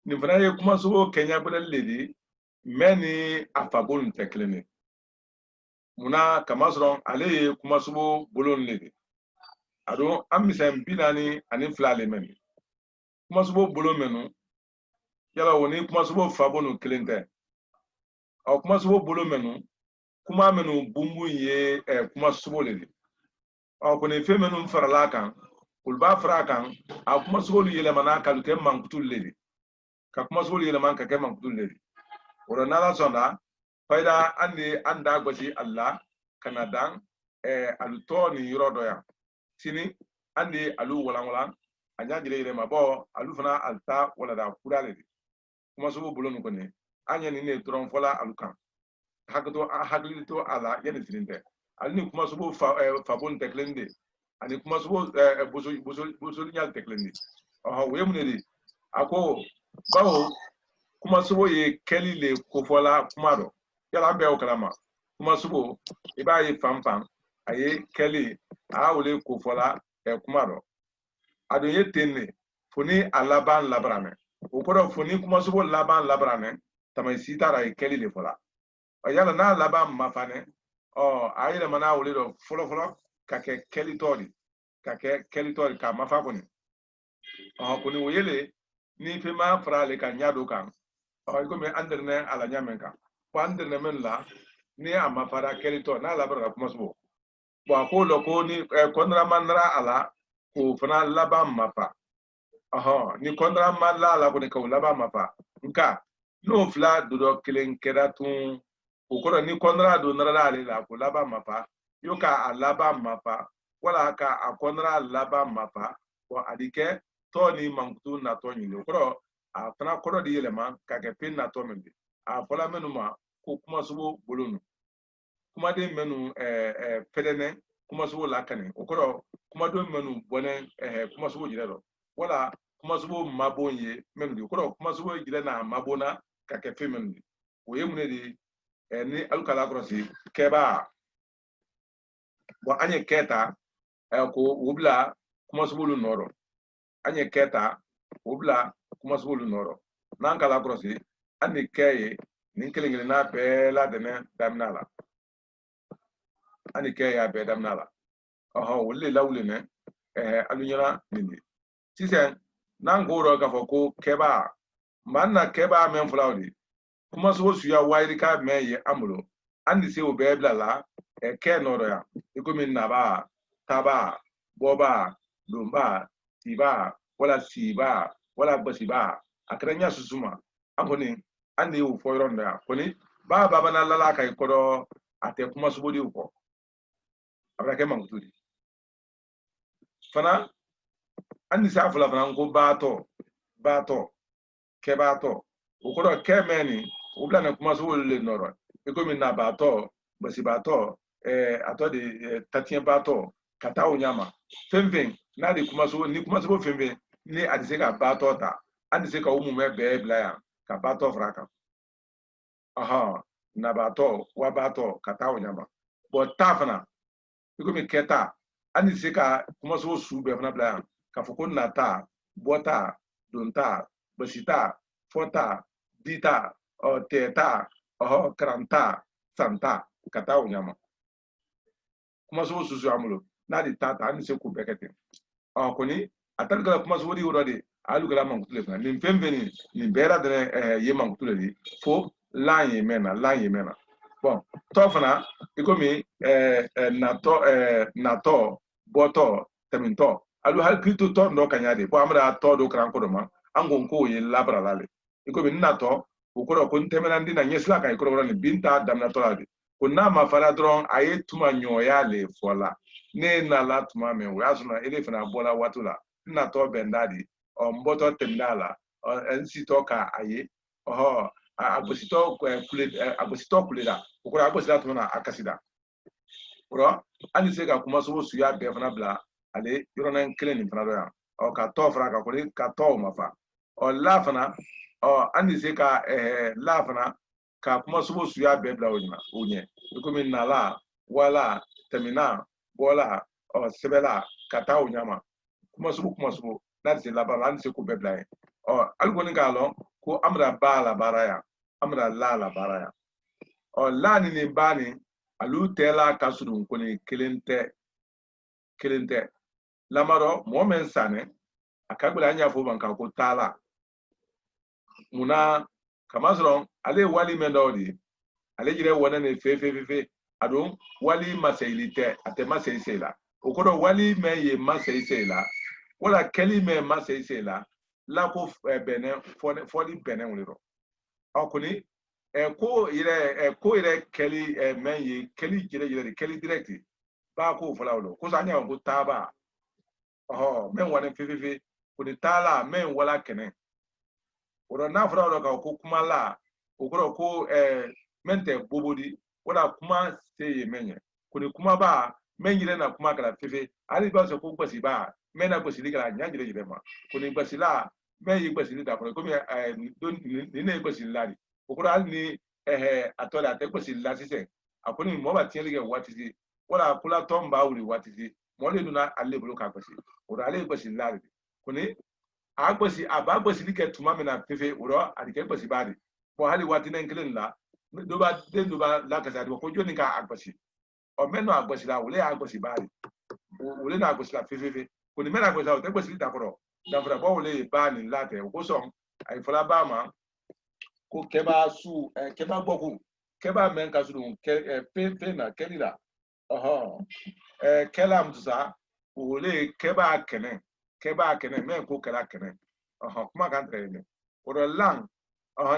ni fana ye kuma so kenya bele ledi meni afabon tekleni muna kamasron ale ye kuma so bolon ledi ado amisen binani ani flale men kuma so bolon menu yala woni kuma so fabonu klente o kuma so bolon menu kuma menu bumbu ye kuma so ledi o ko ne fe menu farala kan kulba fara kan a kuma so yele mana kalte mankutul ledi ka kuma so yele man ka ke mankutul ledi oro nala sonda faida anda gbashi Allah kanadan aluto ni yorodo ya sini andi alu wala anya jire ire mabo alu fana alta wala da kurale kuma so bulonu ko ne anya ni ne tron fola alukan haglito ala yani silinde alni kuma so fabon teklende ani kuma so boso nyal teklende we munedi ako bawo kuma subo ye keli le kofola kumado yala be o kalama kuma subo iba ye famfam aye keli wole kofola kumado ado ye tenne foni alaban labrane ukoro foni kuma subo laban labrane tamay sitara ye keli le fola yala na laban mafane ayele mana wole do folo ka ke keli tori ka mafa koni koni woyele ni pema frale ka nyado kan ko me anderne ala nyamenka ko anderne men la ni ama para kelito na la bara kuma subo bo ko lo ko ni konra manra ala ko fana laba mapa ni konra man la ko ni ko laba mapa nka no fla do kelen keratun ko ni konra do nara la ko laba mapa yoka alaba mapa wala ka akonra laba mapa ko adike to ni mankutu na to nyilo ko a fana koro di yelema ka ke pin na to mende a fola menu ma ko kuma subo bolonu kuma de menu pedene kuma subo lakane o koro kuma do menu bonen kuma subo jirero wala kuma subo mabon ye même di ko kuma subo jile na mabona ka ke fe même di o ye mune di ni alkala krosi keba bo anye keta ko ubla kuma subo lu noro anye keta ubla kuma subo lu noro nan kala krosi ani keye ni kelengele na bela dene damnala ani keye ya be damnala wolle lawle ne alunyara nindi sisen nan goro ka foko keba manna keba men fulawdi kuma so suya wairi ka me ye amulo andi se o bebla la ke noro ya ikomi naba taba boba lumba tiba wala siba wala basiba akrenya susuma akoni andi o foyronda ya koni baba na lala kai kodo ate kuma so bodi uko abrake mangutudi fana andi sa fula fana ko bato ke bato o ko do ke meni o bla na kuma so le noro e ko min na bato basi bato ato de tatien bato kata o nyama femven na de kuma so ni kuma so femven ni adise ka bato ta andi se ka umu me be bla ya ka bato fraka na bato wa bato kata o nyama bo tafana e ko mi keta andi se ka kuma so su be fana bla ya ka foko nata bota donta basita fota dita teta kranta santa kata o nyama kuma so susu amulo na di tata ani se ku bekete koni atal gala kuma so di urade alu gala mangutule fana nim femveni ni bera de ye mangutule di fo la yemena bon to fana ikomi nato boto teminto alu hal krito to ndo kanyade bo amra to do kran kodoma angon ko ye labra lale ikomi nato ukoro ko ntemena ndina nyesla kai koro ni binta damna to lade ko na ma fara dron aye tuma nyoya le fola ne na la tuma me we asuna ele fina bola watula na to bendadi mboto temdala ensi to ka aye agosito kuleda ukoro agosita tuma akasida oro ani se ka kuma so suya be fana bla ale yorona nkele ni fana do ya ka to fara ka ko ka to mafa la fana andi se ka la fana ka kuma subo suya bebla onye ikomi nala wala temina bola sebela kata onyama kuma subo na se la bala andi se ko bebla algo ni galo ko amra bala baraya amra la baraya la ni bani alu tela kasudun ko ni kelente lamaro momen sane akagbala anya fo banka ko tala muna kamasron ale wali mendodi ale jire wona ne fe adon wali masailite ate masaisela okodo wali me ye masaisela wala keli me masaisela la ko benen foli benen wuliro akoni ko ire keli men ye keli jire keli direct ba ko fola wolo ko sanya ko taba men wona fe ko ni tala men wala kenen oro na fura oro ka ko kuma la okoro ko mente bobodi wala kuma seye menye kuni kuma ba menyire na kuma kala fefe ali ba so ko gbasi ba mena gbasi ligala nyajire jire ma kuni gbasi la meyi gbasi li da ko mi don ni ne gbasi la di okoro ali ni atola ate gbasi la sise akoni mo ba tiele ge watisi wala kula tomba wuri watisi mo le duna alle bulu ka gbasi oro ale gbasi la di kuni agbasi abagbasi like tuma mena fefe uro adike gbasi badi bo hali watine nkelen la do ba la kasa ko joni ka agbasi o meno agbasi la wole agbasi badi wole na agbasi la fefe ko ni mena agbasi la o te gbasi ta koro da fra bo wole ba ni late ko so ai fala ba ma ko keba su keba boku keba men ka su dun pe na kelila kelam tusa wole keba kene men ko kala kene kuma kan trene oro lang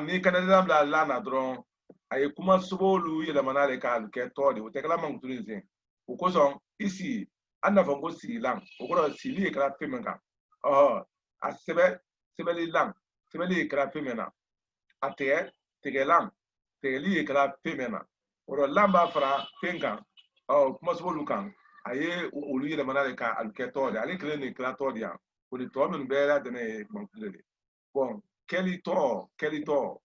ni kanadam la na dron ay kuma subolu yele manale ka ke todi o te kala man tulize o ko son isi anda fango si lang o ko si li kala pemenga sebeli lang sebeli kala pemena ate tegelang tegeli kala pemena oro lamba fra penga kuma subolu kan aye olu yele manale ka ke todi ale kele ni kala todi ya kuni to min bela dene mankule bon kelito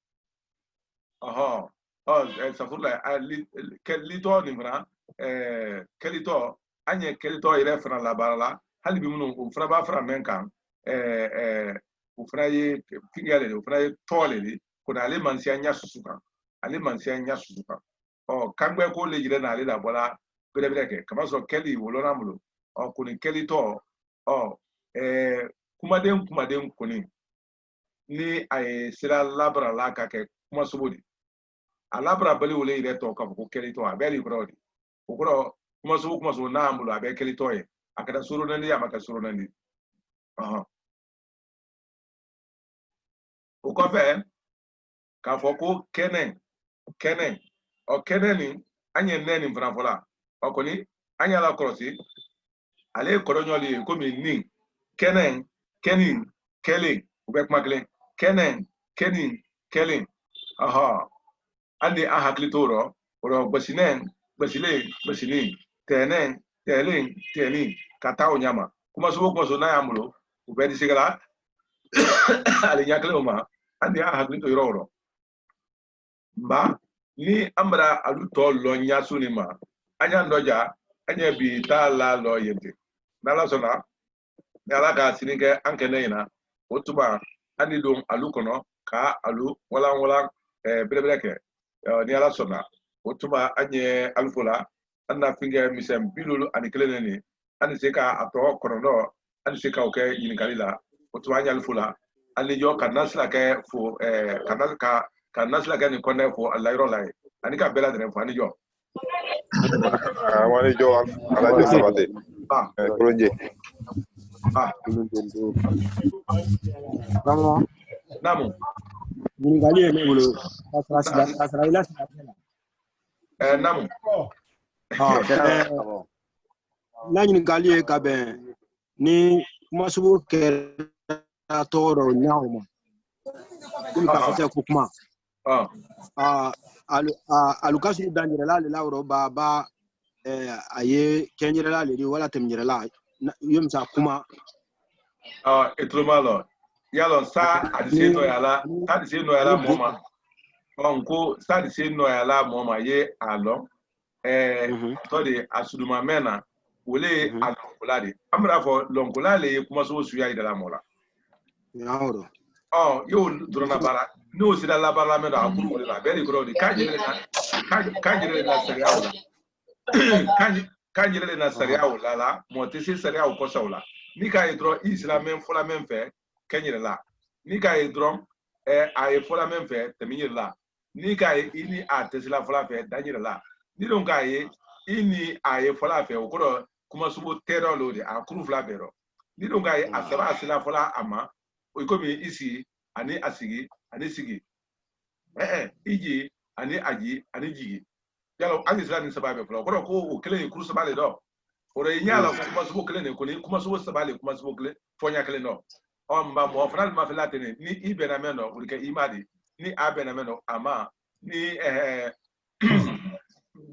aha safurla kelito ni mra kelito anye kelito ire fra la barala hali bi munu fra ba fra men kan u fra ye fingale u fra ye tole kuna ale mansi anya susuka ale mansi anya susuka kangbe ko le jire na ale la bola bere ke kama so keli wolo namulo kuni kelito kumaden kuni ni ay sira labra la ka ke kuma subudi alabra bali wole ire to ka ko kelito abeli brodi ukuro kuma subu na amulo abe kelito ye akada suru nandi amaka suru nandi ukofe ka foko kenen o keneni anye neni mfranfola okoni anya la krosi ale koronyoli ko mi ni kenin kelly ubek magle kenin kelly andi ahaklitoro oro basini teni katao nyama kuma so na yamulo ubedi sigala ale nyakle oma andi ahaklito yoro mba ni ambra aluto lo nyasu ni ma anya ndoja anya bi tala lo yente nala sona yala ga sinike ankene ina otuba andi dum alukono ka alu wala brebreke ni ala sona otuba anye alfola anna finge misem bilulu ani kleneni ani seka ato kono ani seka oke yinikalila otuba anye alfola ani yo kanasla ke fu kanasla ke ni konne fu alairo lai ani ka bela dene fu ani yo wani jo ala jo sabate kolonje namu ningali ene bulu asra ila namu na ningali ka ben ni kuma subu ke toro nyauma kun ka fete ko kuma alukasu danjira la le lawro baba aye kenjira la le wala temjira la yumsa kuma etromalo yalo sa adise no yala moma onko sa adise no yala moma ye alo to de asuduma mena wole alonkulade amra fo lonkulale kuma so suya idala mola yawro yo drona bara no sida la bara me da akuru wala la beri gro di kanjire na sariya wala kanjire na sariya wala la motisi sariya ko sawla ni ka idro islamen fola men fe kenyire la ni ka idro ay fola men fe teminire la ni ka ini atesila fola fe danyire la ni don ka ini ay fola fe okoro kuma subo tero lode akuru fla bero ni don ka asaba asila fola ama oikomi isi ani asigi ani sigi iji ani aji ani jigi yalo ani sila ni sababe fla okoro ko okele kuru sabale do ore nyala kuma subo kele ne koni kuma subo sabale kuma subo kele fonya kele no mba mo fral ma fela tene ni ibena meno urike imadi ni abena meno ama ni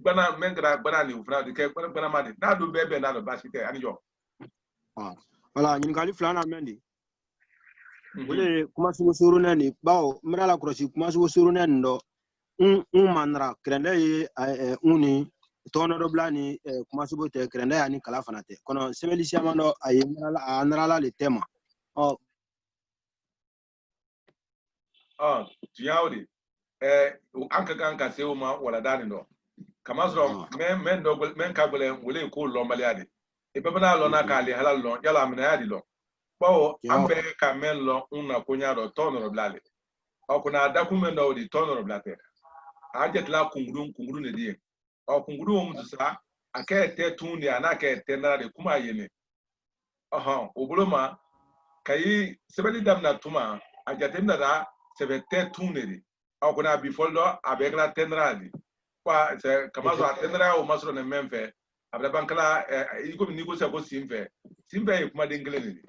bana mengra bana ni ufra de ke bana madi na do bebe na do basite ani jo wala nyin gali flana mendi wole kuma subo suru nani bawo mrala krosi kuma subo suru nani ndo manra krende ye uni tono do blani kuma subo te krende ani kala fanate kono semeli siamano ay anrala le tema tiyaudi anka kanka seuma wala dani ndo kamasro men kabule wole ko lombaliade e bebana lo na kali halal lo yala amina yadi lo bawo ambe ka men lo una kunya do tono do blale kuna document do di tono do blate ajet la kunguru ne die kunguru mu sa ake te tuni anake te na de kuma yene obuloma kai sebeli damna tuma ajatem da sebete tuni di kuna bifoldo abekla tenradi kwa se kamazo tenra o masro ne memfe abla bankala iko ni ko se ko simfe kuma dengle ni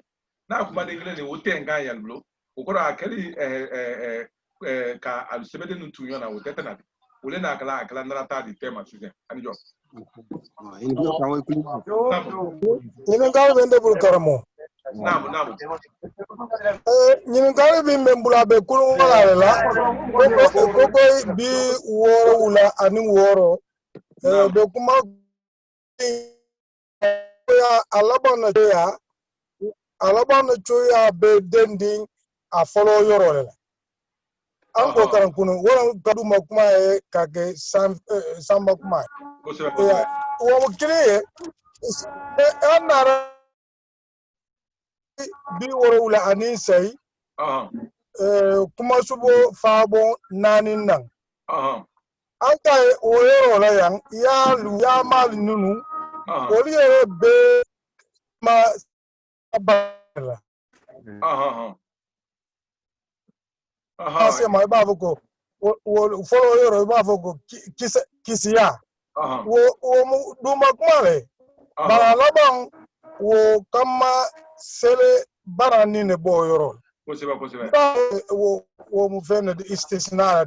na kuma dengle ni wote nga yalblo ukoro akeli ka al sebede ntunyo na wote tenadi ule na akala nrata di tema suzen anijo ini ko kawo ikulu even gawo bende bul karamo Naam. Ɲininkali min bɛ n bolo a bɛ kulun wala la ko bi wɔɔrɔ wula ani wɔɔrɔ bɛ kuma a laban na cogoya bɛ den di a fɔlɔ yɔrɔ de la an ko karan kunu wala ka du ma kuma ye ka kɛ sanba kuma ye o kelen ye an nana bi wɔɔrɔ wula ani sayi kuma subo faabo naani nan an ta ye o yɔrɔ la yan ya mal nunu olu yɛrɛ bɛ ma ba la se ma i b'a fɔ ko fɔlɔ yɔrɔ i b'a fɔ ko kisiya o duma kuma le bara laban o kama sele bara ni ne bɔ yɔrɔ wo mu fɛn de istisna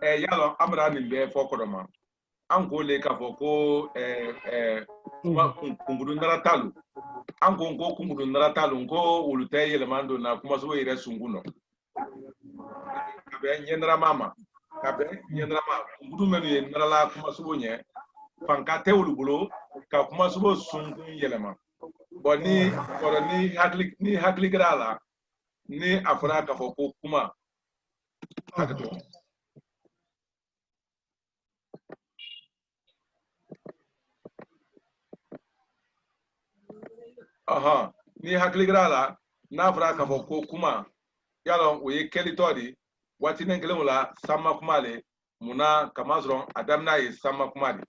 yalo amra ni be fo ko doma an ko le ka fo ko kunguru naratalu an ko kunguru naratalu ko ulute yelemando na kuma so yire sunguno kabe nyendra mama kunguru menu ye narala kuma so nye fankate ulubulo ka kuma so sungun yelema boni ko ni hakli grala ni afra ka fo ko kuma ni hakli grala na afra ka fo ko kuma yalo we keli todi wati nen kele mula sama kumale muna kamazron adamna yi sama kumale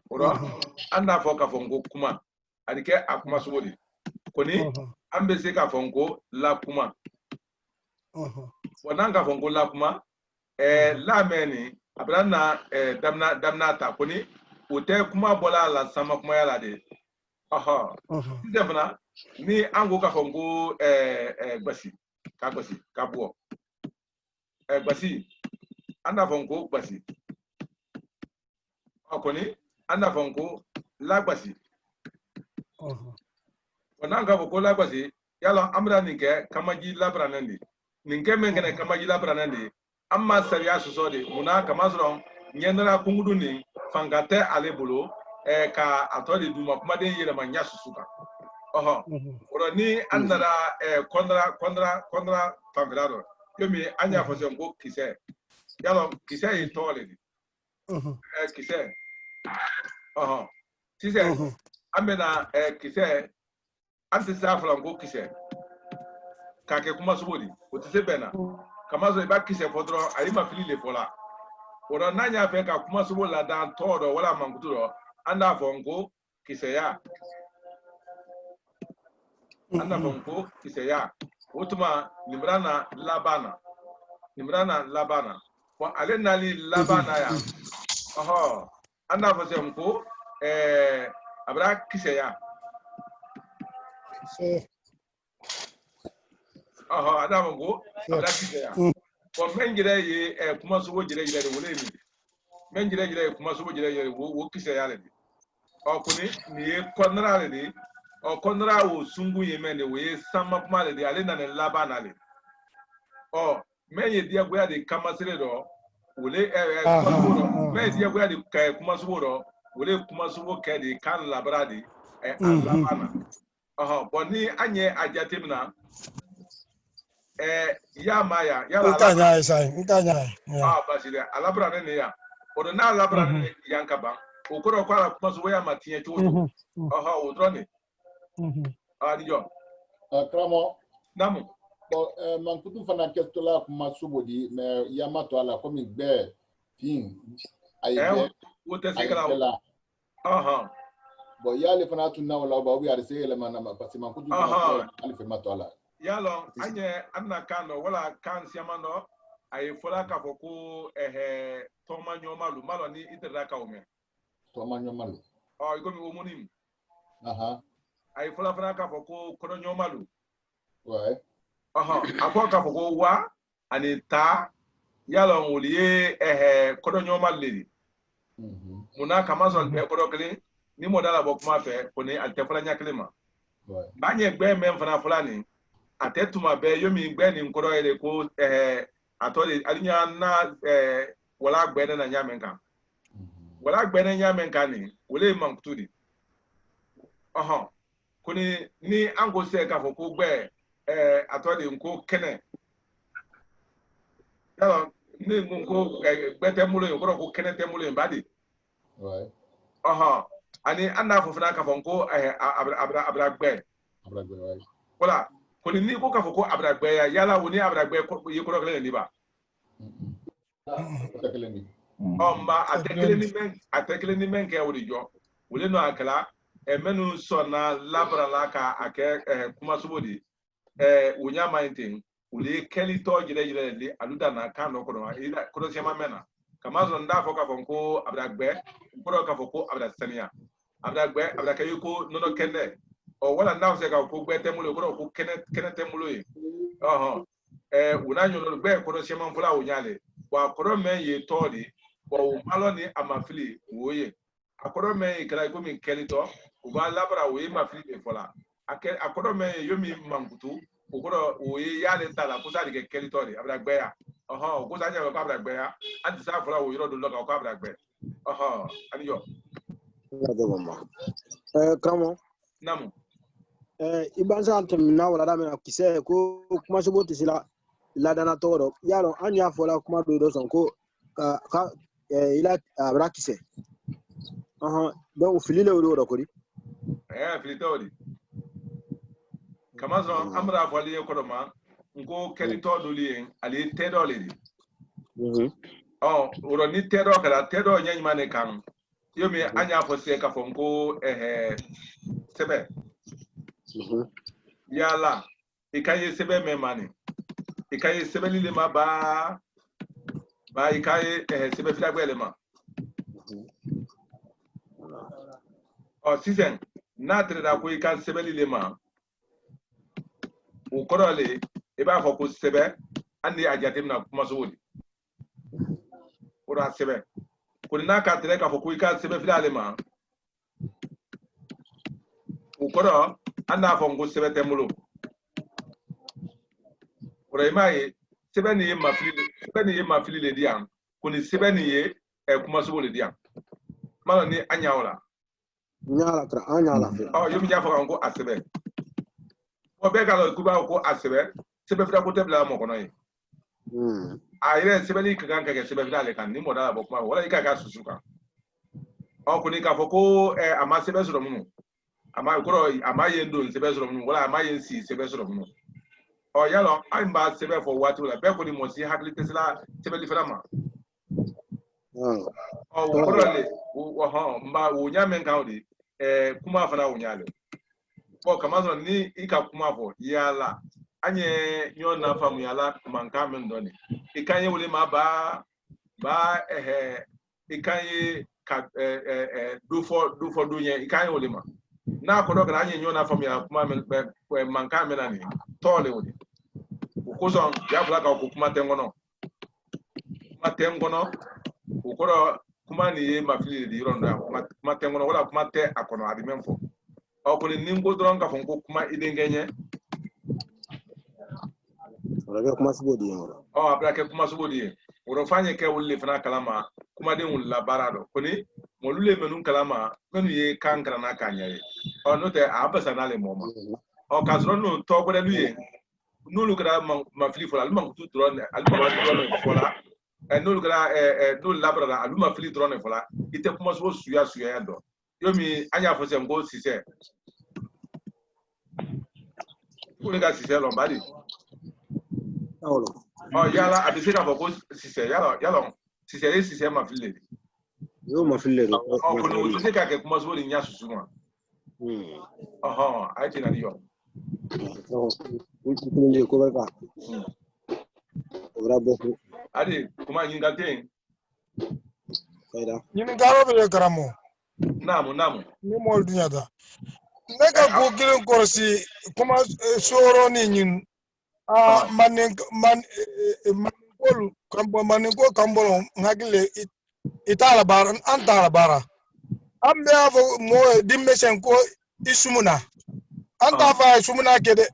oro anda fo ka fo ngo kuma adike akuma sobodi koni ambe se ka fo ngo la kuma wananga fo ngo la kuma la meni abrana damna ta koni ote kuma bola la sama kuma yala de defana ni ango ka fo ngo gbasi ka bo gbasi anda fo ngo gbasi akoni anda fo ngo la gbasi wananga fo ko la gbasi yala amra ninke kamaji labra nandi ninke mengene kamaji labra nandi amma sariya susode muna kamazron nyendra kungudu ni fangate alebolo ka atodi duma kuma den yele manya susuka oro ni andara kontra familado yomi anya fo se ngo kise yalo kise yi tole ni kise kise amena kise anti safla ngo kise ka ke kuma subodi otise bena kamazo iba kise fodro ayima fili le fola oro nanya fe ka kuma subo la dan todo wala manguturo anda fongo kise ya utuma nimrana labana wa alena li labana ya anda fo se mko abra kise ya anda mko abra kise ya ko menjire ye kuma subo jire de wole mi menjire kuma subo jire wo kise ya le o kuni ni ye konra le di o konra wo sungu ye mende we sama kuma le di ale na ne labana le o menye dia gwa de kamasire do wole menye dia gwa de kuma subo do wole kuma subo ke de kan labra di labana boni anye ajatimna ya maya ya ntanya basile alabra ne ya odo na alabra ne yankaba okoro kwala kuma so ya matie choto odrone adijo kramo namu mankutu fana kestola kuma subodi me yamato ala komi gbe fin ayi wote sekala bo yale fana tunna wala ba wi arse ele manama parce mankutu fana ali fe mato ala yalo anye anna kano wala kan siamano ay fola ka foko toma nyomalu malo ni itera ka ome toma nyomalu igomi omonim ay fola fana ka foko kono nyomalu ouais akwa ka foko wa anita yalo ngulie kono nyomalu leli muna kama so be kodo kle ni modala bokuma fe koni altefala nyaklema banye gbe men fana fulani atetuma be yomi gbe ni nkoro ele ko atole alinya na wala gbe na nyamenka wala gbe na nyamenka ni wole mankutudi kuni ni ango se ka foko gbe atole nko kene yalo ni nko gbe temulo yoro ko kene temulo mbadi ani anda fo fana ka fonko abra gbe wala koni ni ko ka foko abra gbe ya yala woni abra gbe yi ko rokle ni ba ma atekele ni men ke wodi jo wole no akala menu so na labra la ka ake kuma subodi wonya maintain wole keli to jire le aluda na kan no ko no ida ko se ma mena kama zo nda fo ka fonko abra gbe ko ka foko abra sania abra gbe abra kayiko no kende o wala nda se ka ko gbe temulo ko kene temulo yi unanyo no gbe ko se ma fula wonyale wa ko me ye todi wo malo ni amafili woye akoro me kala ko min kelito o ba labra wo ma fili e fola akoro me yomi mangutu o ko woye yale tala ko sa de kelito ri abra gbe ya ko sa nya ko abra gbe ya anti sa fola wo yiro do lo ka ko abra gbe ani yo Kramo namu ibanza antemna wala da me kise ko kuma so boti sila la dana toro yalo anya fola kuma do son ko ka ila abra kise donc filile woro ko di filite odi kama zo amra fali ko do ma ngo kelito do li ali tedo le di woro ni tedo kala tedo nyanyi mane kan yomi anya fo se ka fonko sebe yala ikaye sebe me mani ikaye sebe lile ma ba ikaye sebe filagwe le ma season na treda ko ikaye sebe lile ma o korole e ba fo ko sebe andi ajatim na kuma so wodi ora sebe ko na ka tere ka fo ko ikaye sebe filale ma o koro anda fo ngo sebe temulo ora imaye sebe ni ma fili le diam kuni sebe ni ye kuma so le diam malo ni anyaola nyala tra anyala yomi ja fo ngo asebe o be ga lo kuba ko asebe sebe fira ko tebla mo kono yi ayre sebe ni kan ka sebe fira le kan ni moda bo kuma wala ika susuka kuni ka fo ko ama sebe so mu ama koro ama yendo sebe so mu wala ama yensi sebe so mu yalo amba sebe for what wala be ko ni mo si hakli tesla sebe li frama koro le mba wonya men kan odi kuma fana wonyale kama zo ni ika kuma fo yala anye nyo na famu yala manka men doni ikanye wole ma ba ikanye ka do for do yen ikanye wole ma na ko do gra anye nyo na famu yala kuma men manka men ani tole wodi ko so ya bla ka ko kuma tengono ukoro kuma ni ye mafili di ronda kuma tengono wala kuma te akono adi memfo ko ni ningo dron ka fonko kuma idengenye wala kuma subodi yoro abra ke kuma subodi woro fanye ke wulle fana kalama kuma den wulla barado koni mo lule menun kalama menu ye kankra na kanyaye no te abasa na le moma kasro no to gode luye no lukra mafili fola luma kutu dron aluma dron fola no lukra no labra aluma fili dron fola ite kuma so suya ya do yomi anya fo se ngo sise kule ga sise lo badi yala abise ka fo ko sise yala sise ma fili yo ma fili ko no se ka ke kuma so ni nya susu ma ai tina dio ko ba ora bo adi kuma nyinga ten Nyini garo be karamo. Namu. Ni mo dunyata. Nega ko gilen korsi kuma soro ni nyin man ko kambolo ngagile itala bara antala bara. Ambe avo mo dimmesen ko isumuna. anta fa sumuna kede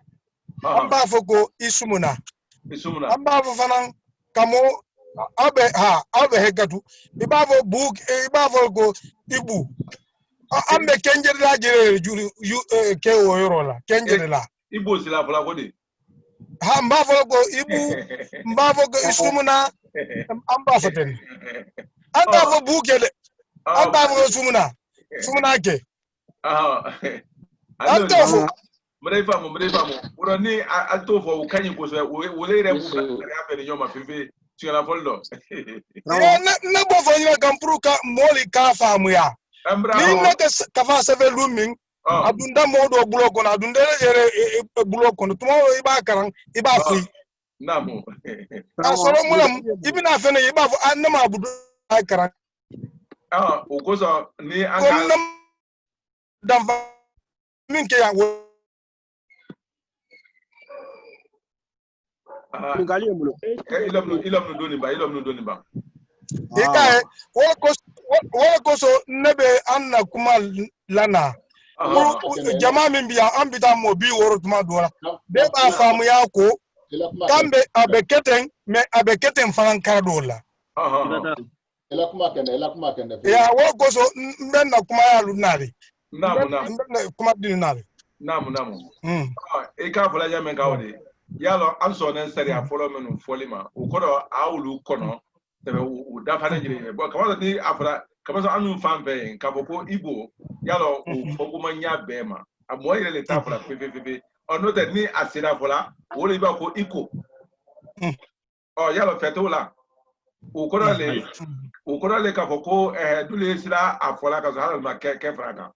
amba foko isumuna amba fa fanan kamo abe hekatu ibavo book ibavo go ibu ambe kenjere la jere juri ke oyorola kenjere la ibu sila fala ko de ha mbavo go ibu mbavo go isumuna amba faten anta fo bukele anta fo sumuna ke anta fo mrefa mo woro ni alto fo kanyi ko so wole re bu ka fe ni nyoma fefe tingala foldo na bo fo nyina kampruka moli ka famu ya ni na ka fa save looming adunda modo bloko na adunda ere bloko no tumo iba karan iba fui namo asoro mulam ibina fe na iba fo anama budu karan ukoso ni anga damva min ke ya ilamnu doni ba ikae wala koso nebe anna kuma lana jama min biya an bita mo bi woro tuma dora be ba famu ya ko kambe abeketen me abeketen faran karadola ela kuma kende ya wala koso mbenna kuma ya lunari namu kuma dinari namu e ka fola jamen ka wode yalo anso nen sari afolo menu folima ukodo awulu kono tebe u dafa na jire bo kama ni afra kama so anu fambe kaboko ibo yalo u foguma nya bema amo ile le tafra pepe ono te ni asira fola wole ba ko iko yalo fetola ukodo le kaboko dule sira afola ka so hala ma ke fraka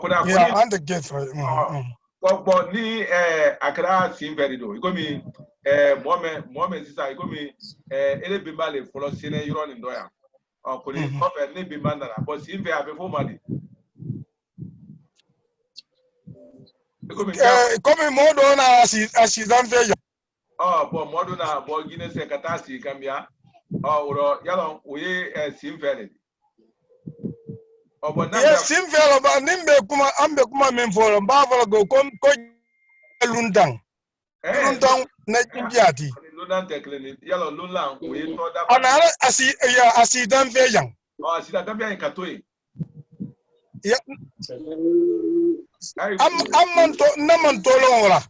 kuna ko yeah and the gift But ni akra simveri do ikomi momen sisa ikomi ele bimba le folo sine yoro ni ndoya kuri kofe ni bimba na but simve abefo mali ikomi modo na asidan fe bo modo na bo gine se katasi kambia uro yalo oye simveri yes simvelo ba nimbe kuma men folo ba folo go ko lundan na jinjati lundan tekleni yalo lunlan we to da ana asi dan fejan asi dan fejan katoy ya amman to naman to lon wala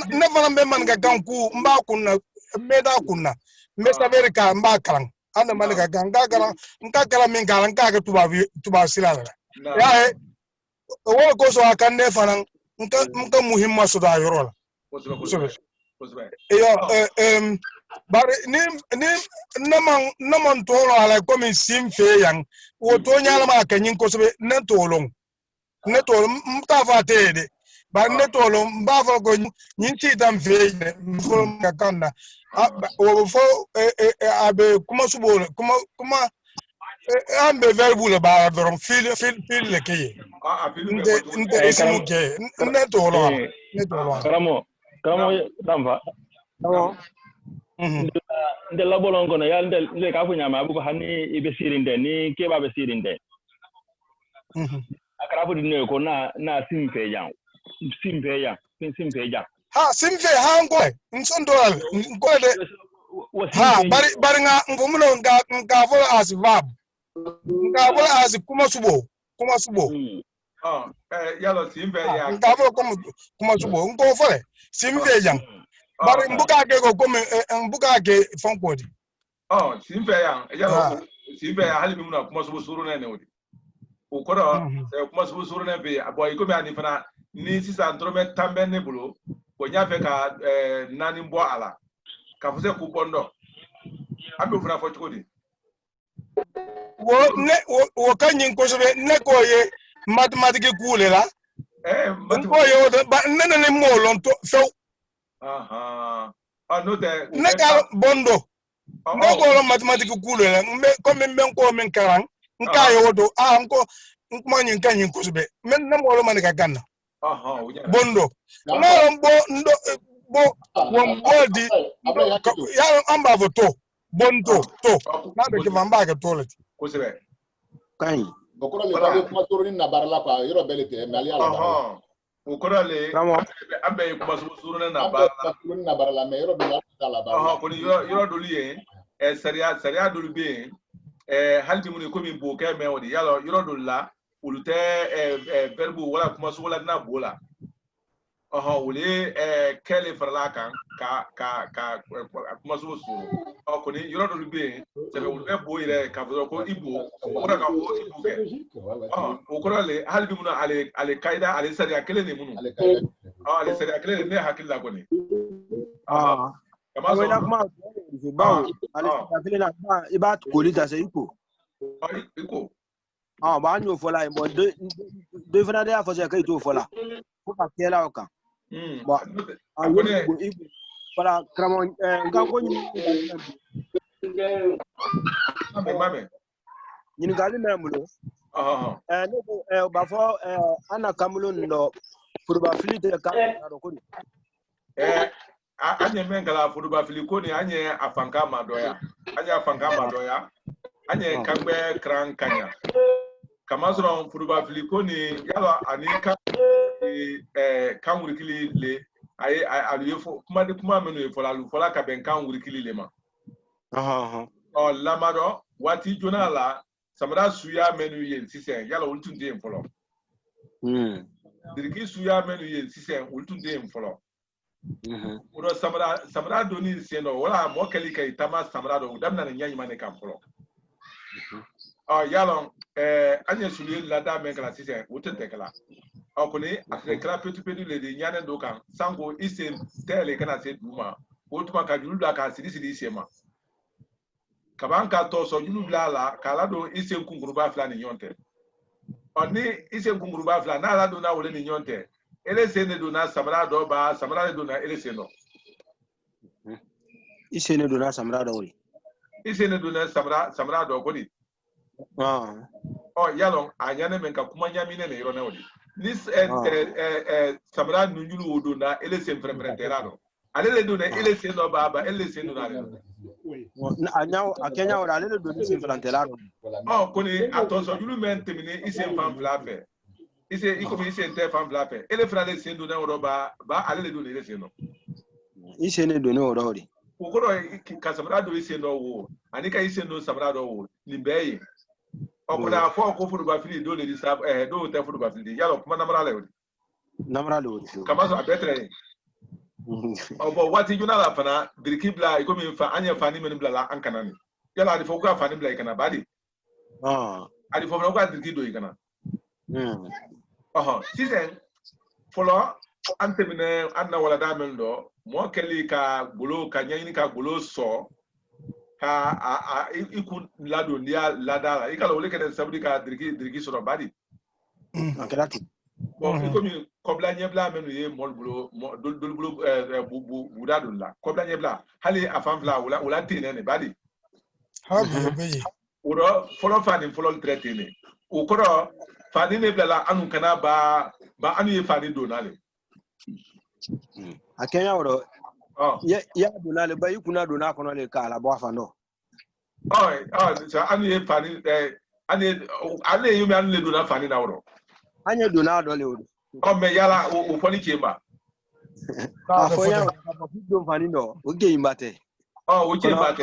na fana be man ga ganku mba kunna meda kunna meta america mba karan anda malika ganga garan nka kala min garan ka tuba silala ya wala ko so akande fanan nka muhimma so da yorola bari ni naman tolo ala ko min simfe yang wo to nyala ma kanyin ko sobe ne tolo mta fatede ba ne tolo mba fa ko nyin ti dam fe ne fo ka kanda wo fo abe kuma subo kuma ambe verbule ba doron fil le keye nte isimu ke ne tolo karamo damfa nde labolon kono yal nde ka fu nyama abu ko hani ibe sirinde ni ke ba be sirinde akara fu dinne ko na simpe jang ha simpe ha ngoy nsondol ngode ha bari nga ngumulo nga vo as verb nga vo as kuma subo yalo simpe ya nga vo kuma subo ngo fole simpe jang bari mbuka ke ko comme mbuka ke fonkodi simpe ya yalo simpe ya hali mimuna kuma subo suru ne wodi ukoro kuma subo suru ne be aboy ko mi ani fana ni sisa ndrome tambe ne bulo ko nyafe ka nani mbo ala ka fuse ku bondo abe funa fo chukodi wo kanyin ko sobe ne ko ye mathematique kule la ko ye ba nene mo lon to few no te neka bondo ngoko lo mathematique kule la ko men ko men karan nka ye wodo nko nkmanyin kanyin ko sobe men na mo lo man ka ganna bondo bo wombodi ya amba voto bondo to na be kivamba ka toilet ko sebe kai bokoro le ba kuma toro ni na barala kwa yoro belete me ali ala ukorale ambe kuma suruna na barala me yoro do la barala ko ni yoro do liye saria do be halbi mun ko mi bo ke me wodi yoro do la ulute verbe wala kuma wala na bola wole kele farla kan ka kuma suru ko ni yoro do be sebe ulbe bo ire ka ko ibo wala ka bo ibo ke ukorale halbi mun ale kaida ale saria kele ne mun ale saria kele ne hakilla ko ni kama so kuma ba ale kele na ba iba ko lita se iko ba nyo fola mo de fana de afo se kai to fola ko ka kela o kan ba angone go ibo para kramo nga ko ni mame ni gali na mulo no ba fo ana kamulo ndo probability ka ro ko anye mengala furuba filiko ni anye afanka madoya anye kangbe kran kanya kamazron furuba filiko ni yalo anika kan wurikili le ay aliyefo kuma menu e fola ka ben kan wurikili le ma lamado wati jonala samara suya menu yen sisen yalo ultunde en folo diriki suya menu yen sisen ultunde en folo uro samara doni seno wala mo kali kay tama samara do damna nyanyi mane kam folo yalon anya suli la da men kala sisen utente kala akoni afre kala petu le de nyane do kan sango isen tele kana se duma otuma ka julula ka sidi sema kabanka to so julula la kala do isen kunguruba fla ni nyonte oni isen kunguruba fla na la do na wole ni nyonte ele sene do na samara do ba samara do na ele seno isene do na samara do wori isene do na samara do kodi yalon anyane men ka kuma nyamine ne yoro na wodi this samara nunjulu odo na ele sen fremfrenterado ale do na ele seno baba ele seno na anyaw akenya wala ale do ni sen fremterado koni atonso julu men temine isen fam flafe ikomi isen te fam flafe ele frale seno na odo ba ale do na ele seno isene do na odo ri ukoro ka samara do iseno wo anika iseno samara do wo limbeye okoda fo ko fudu ba fili do le disab do te fudu ba fili yalo kuma namara le wodi kama so abetre obo wati juna la fana dirikibla ikomi fa anya fani men bla la ankana ni yala adi fo ko fani bla ikana badi adi fo ko dirikido ikana sisen folo antemine anna wala da men do mo keli ka bolo ka nyini ka bolo so ka ikun lado ndia ladala ikala wole kene sabri ka diriki soro badi akelati bon ikomi kobla nyebla menu ye mol bulo dol bulo bu dadu la kobla nyebla hali afamfla wala tene ne badi ha be uro folo fani folo traité ne ukoro fani ne bla anu kana ba anu ye fani donale akenya woro ya donale ba ikuna dona kono le ka la bo afando so anu ye fani ane yumi anu le dona fani na woro anya dona do le woro me yala o foni chemba afo ya ba do fani no oge imbate o chemba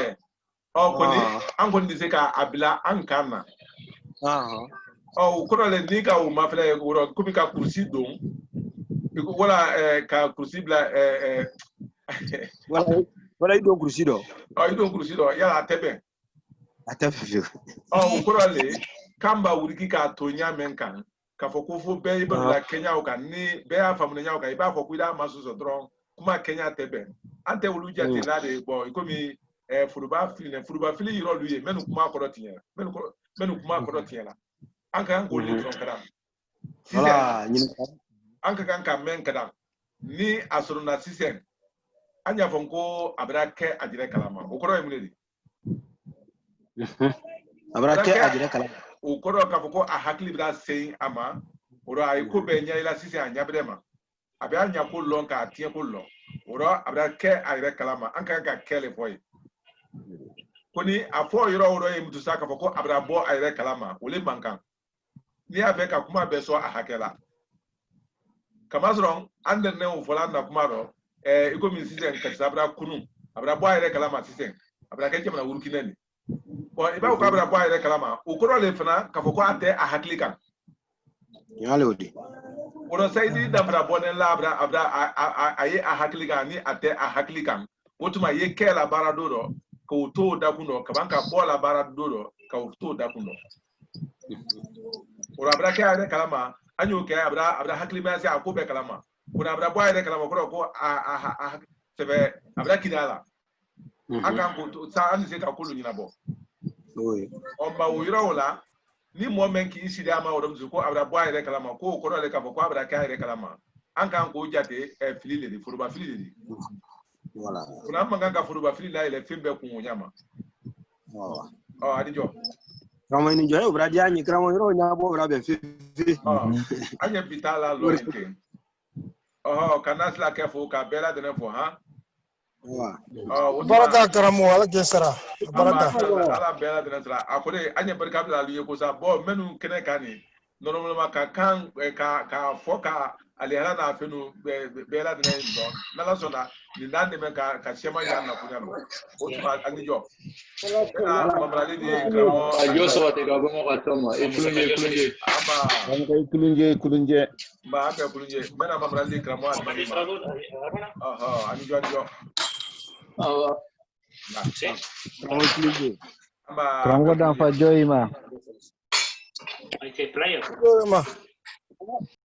koni angon dise ka abila ankana ukoro le nika o mafle woro kubi ka kursi don wala ka kursi bla wala ido kursi do yala tebe ukoro le kamba wuriki ka tonya menkan ka fokufu be ibe la Kenya o kan ni be afamu nya o kan iba fokuida masuso dron kuma Kenya tebe ante wulu jati na de bo ikomi furuba fili yiro luye menu kuma akoro tinya menu kuma akoro tinya la anka an goli dron kada wala anka kan ka men kada ni asuru na sisen anya fonko abrake ajire kalama ukoro emuledi abrake ajire kalama ukoro ka foko a hakli bra sei ama oro ay ko be nya ila sisen anya brema abia nya ko lon ka tie ko lon oro abrake ajire kalama anka ka kele boy koni afo yoro oro e mutusa ka foko abrabo ajire kalama ole bankan ni ave ka kuma be so a hakela Kamasron, and the name of Volanda Kumaro, iko mi season kasabra kunu abra boy re kalama season abra kenche na urkineni bo iba ko abra boy re kalama ukoro le fana kafoko ate a haklikan yale odi wono saidi da bra bonen la abra aye a haklikan ni ate a haklikan wotuma ye kela baradoro ko to da kuno kabanka bola baradoro ka to da kuno ora abra ke re kalama anyo ke abra haklima se akobe kalama kuna abra boy re kalama ko sebe abra kidala aka ko sa ani se ka kulu nyina bo o ba wira wala ni mo men ki isi da ma odom ko abra boy re kalama ko le ka ko abra kai re kalama an kan ko jate filile di furuba filile voilà kuna manga ka furuba filile ile fimbe ku nyama adijo kama ni joye obra dia ni kramo yoro nya bo obra be fi anya bitala lo nke kanasla kefo ka bela de nefo ha baraka karamo ala gesara baraka ala bela de nefo akore anya barka bela liye ko sa bo menu kene kani normalement ka foka ali hala na fenu bela de nefo na la sona ni nande men ka shema ya na kunya no o tuma anijo na mamrali ni kramo ajoso te ka bomo ka toma kulunje Kulunje kulunje ba aka kulunje mena mamrali kramo admani anijo Kramo dan fa joy ma. ma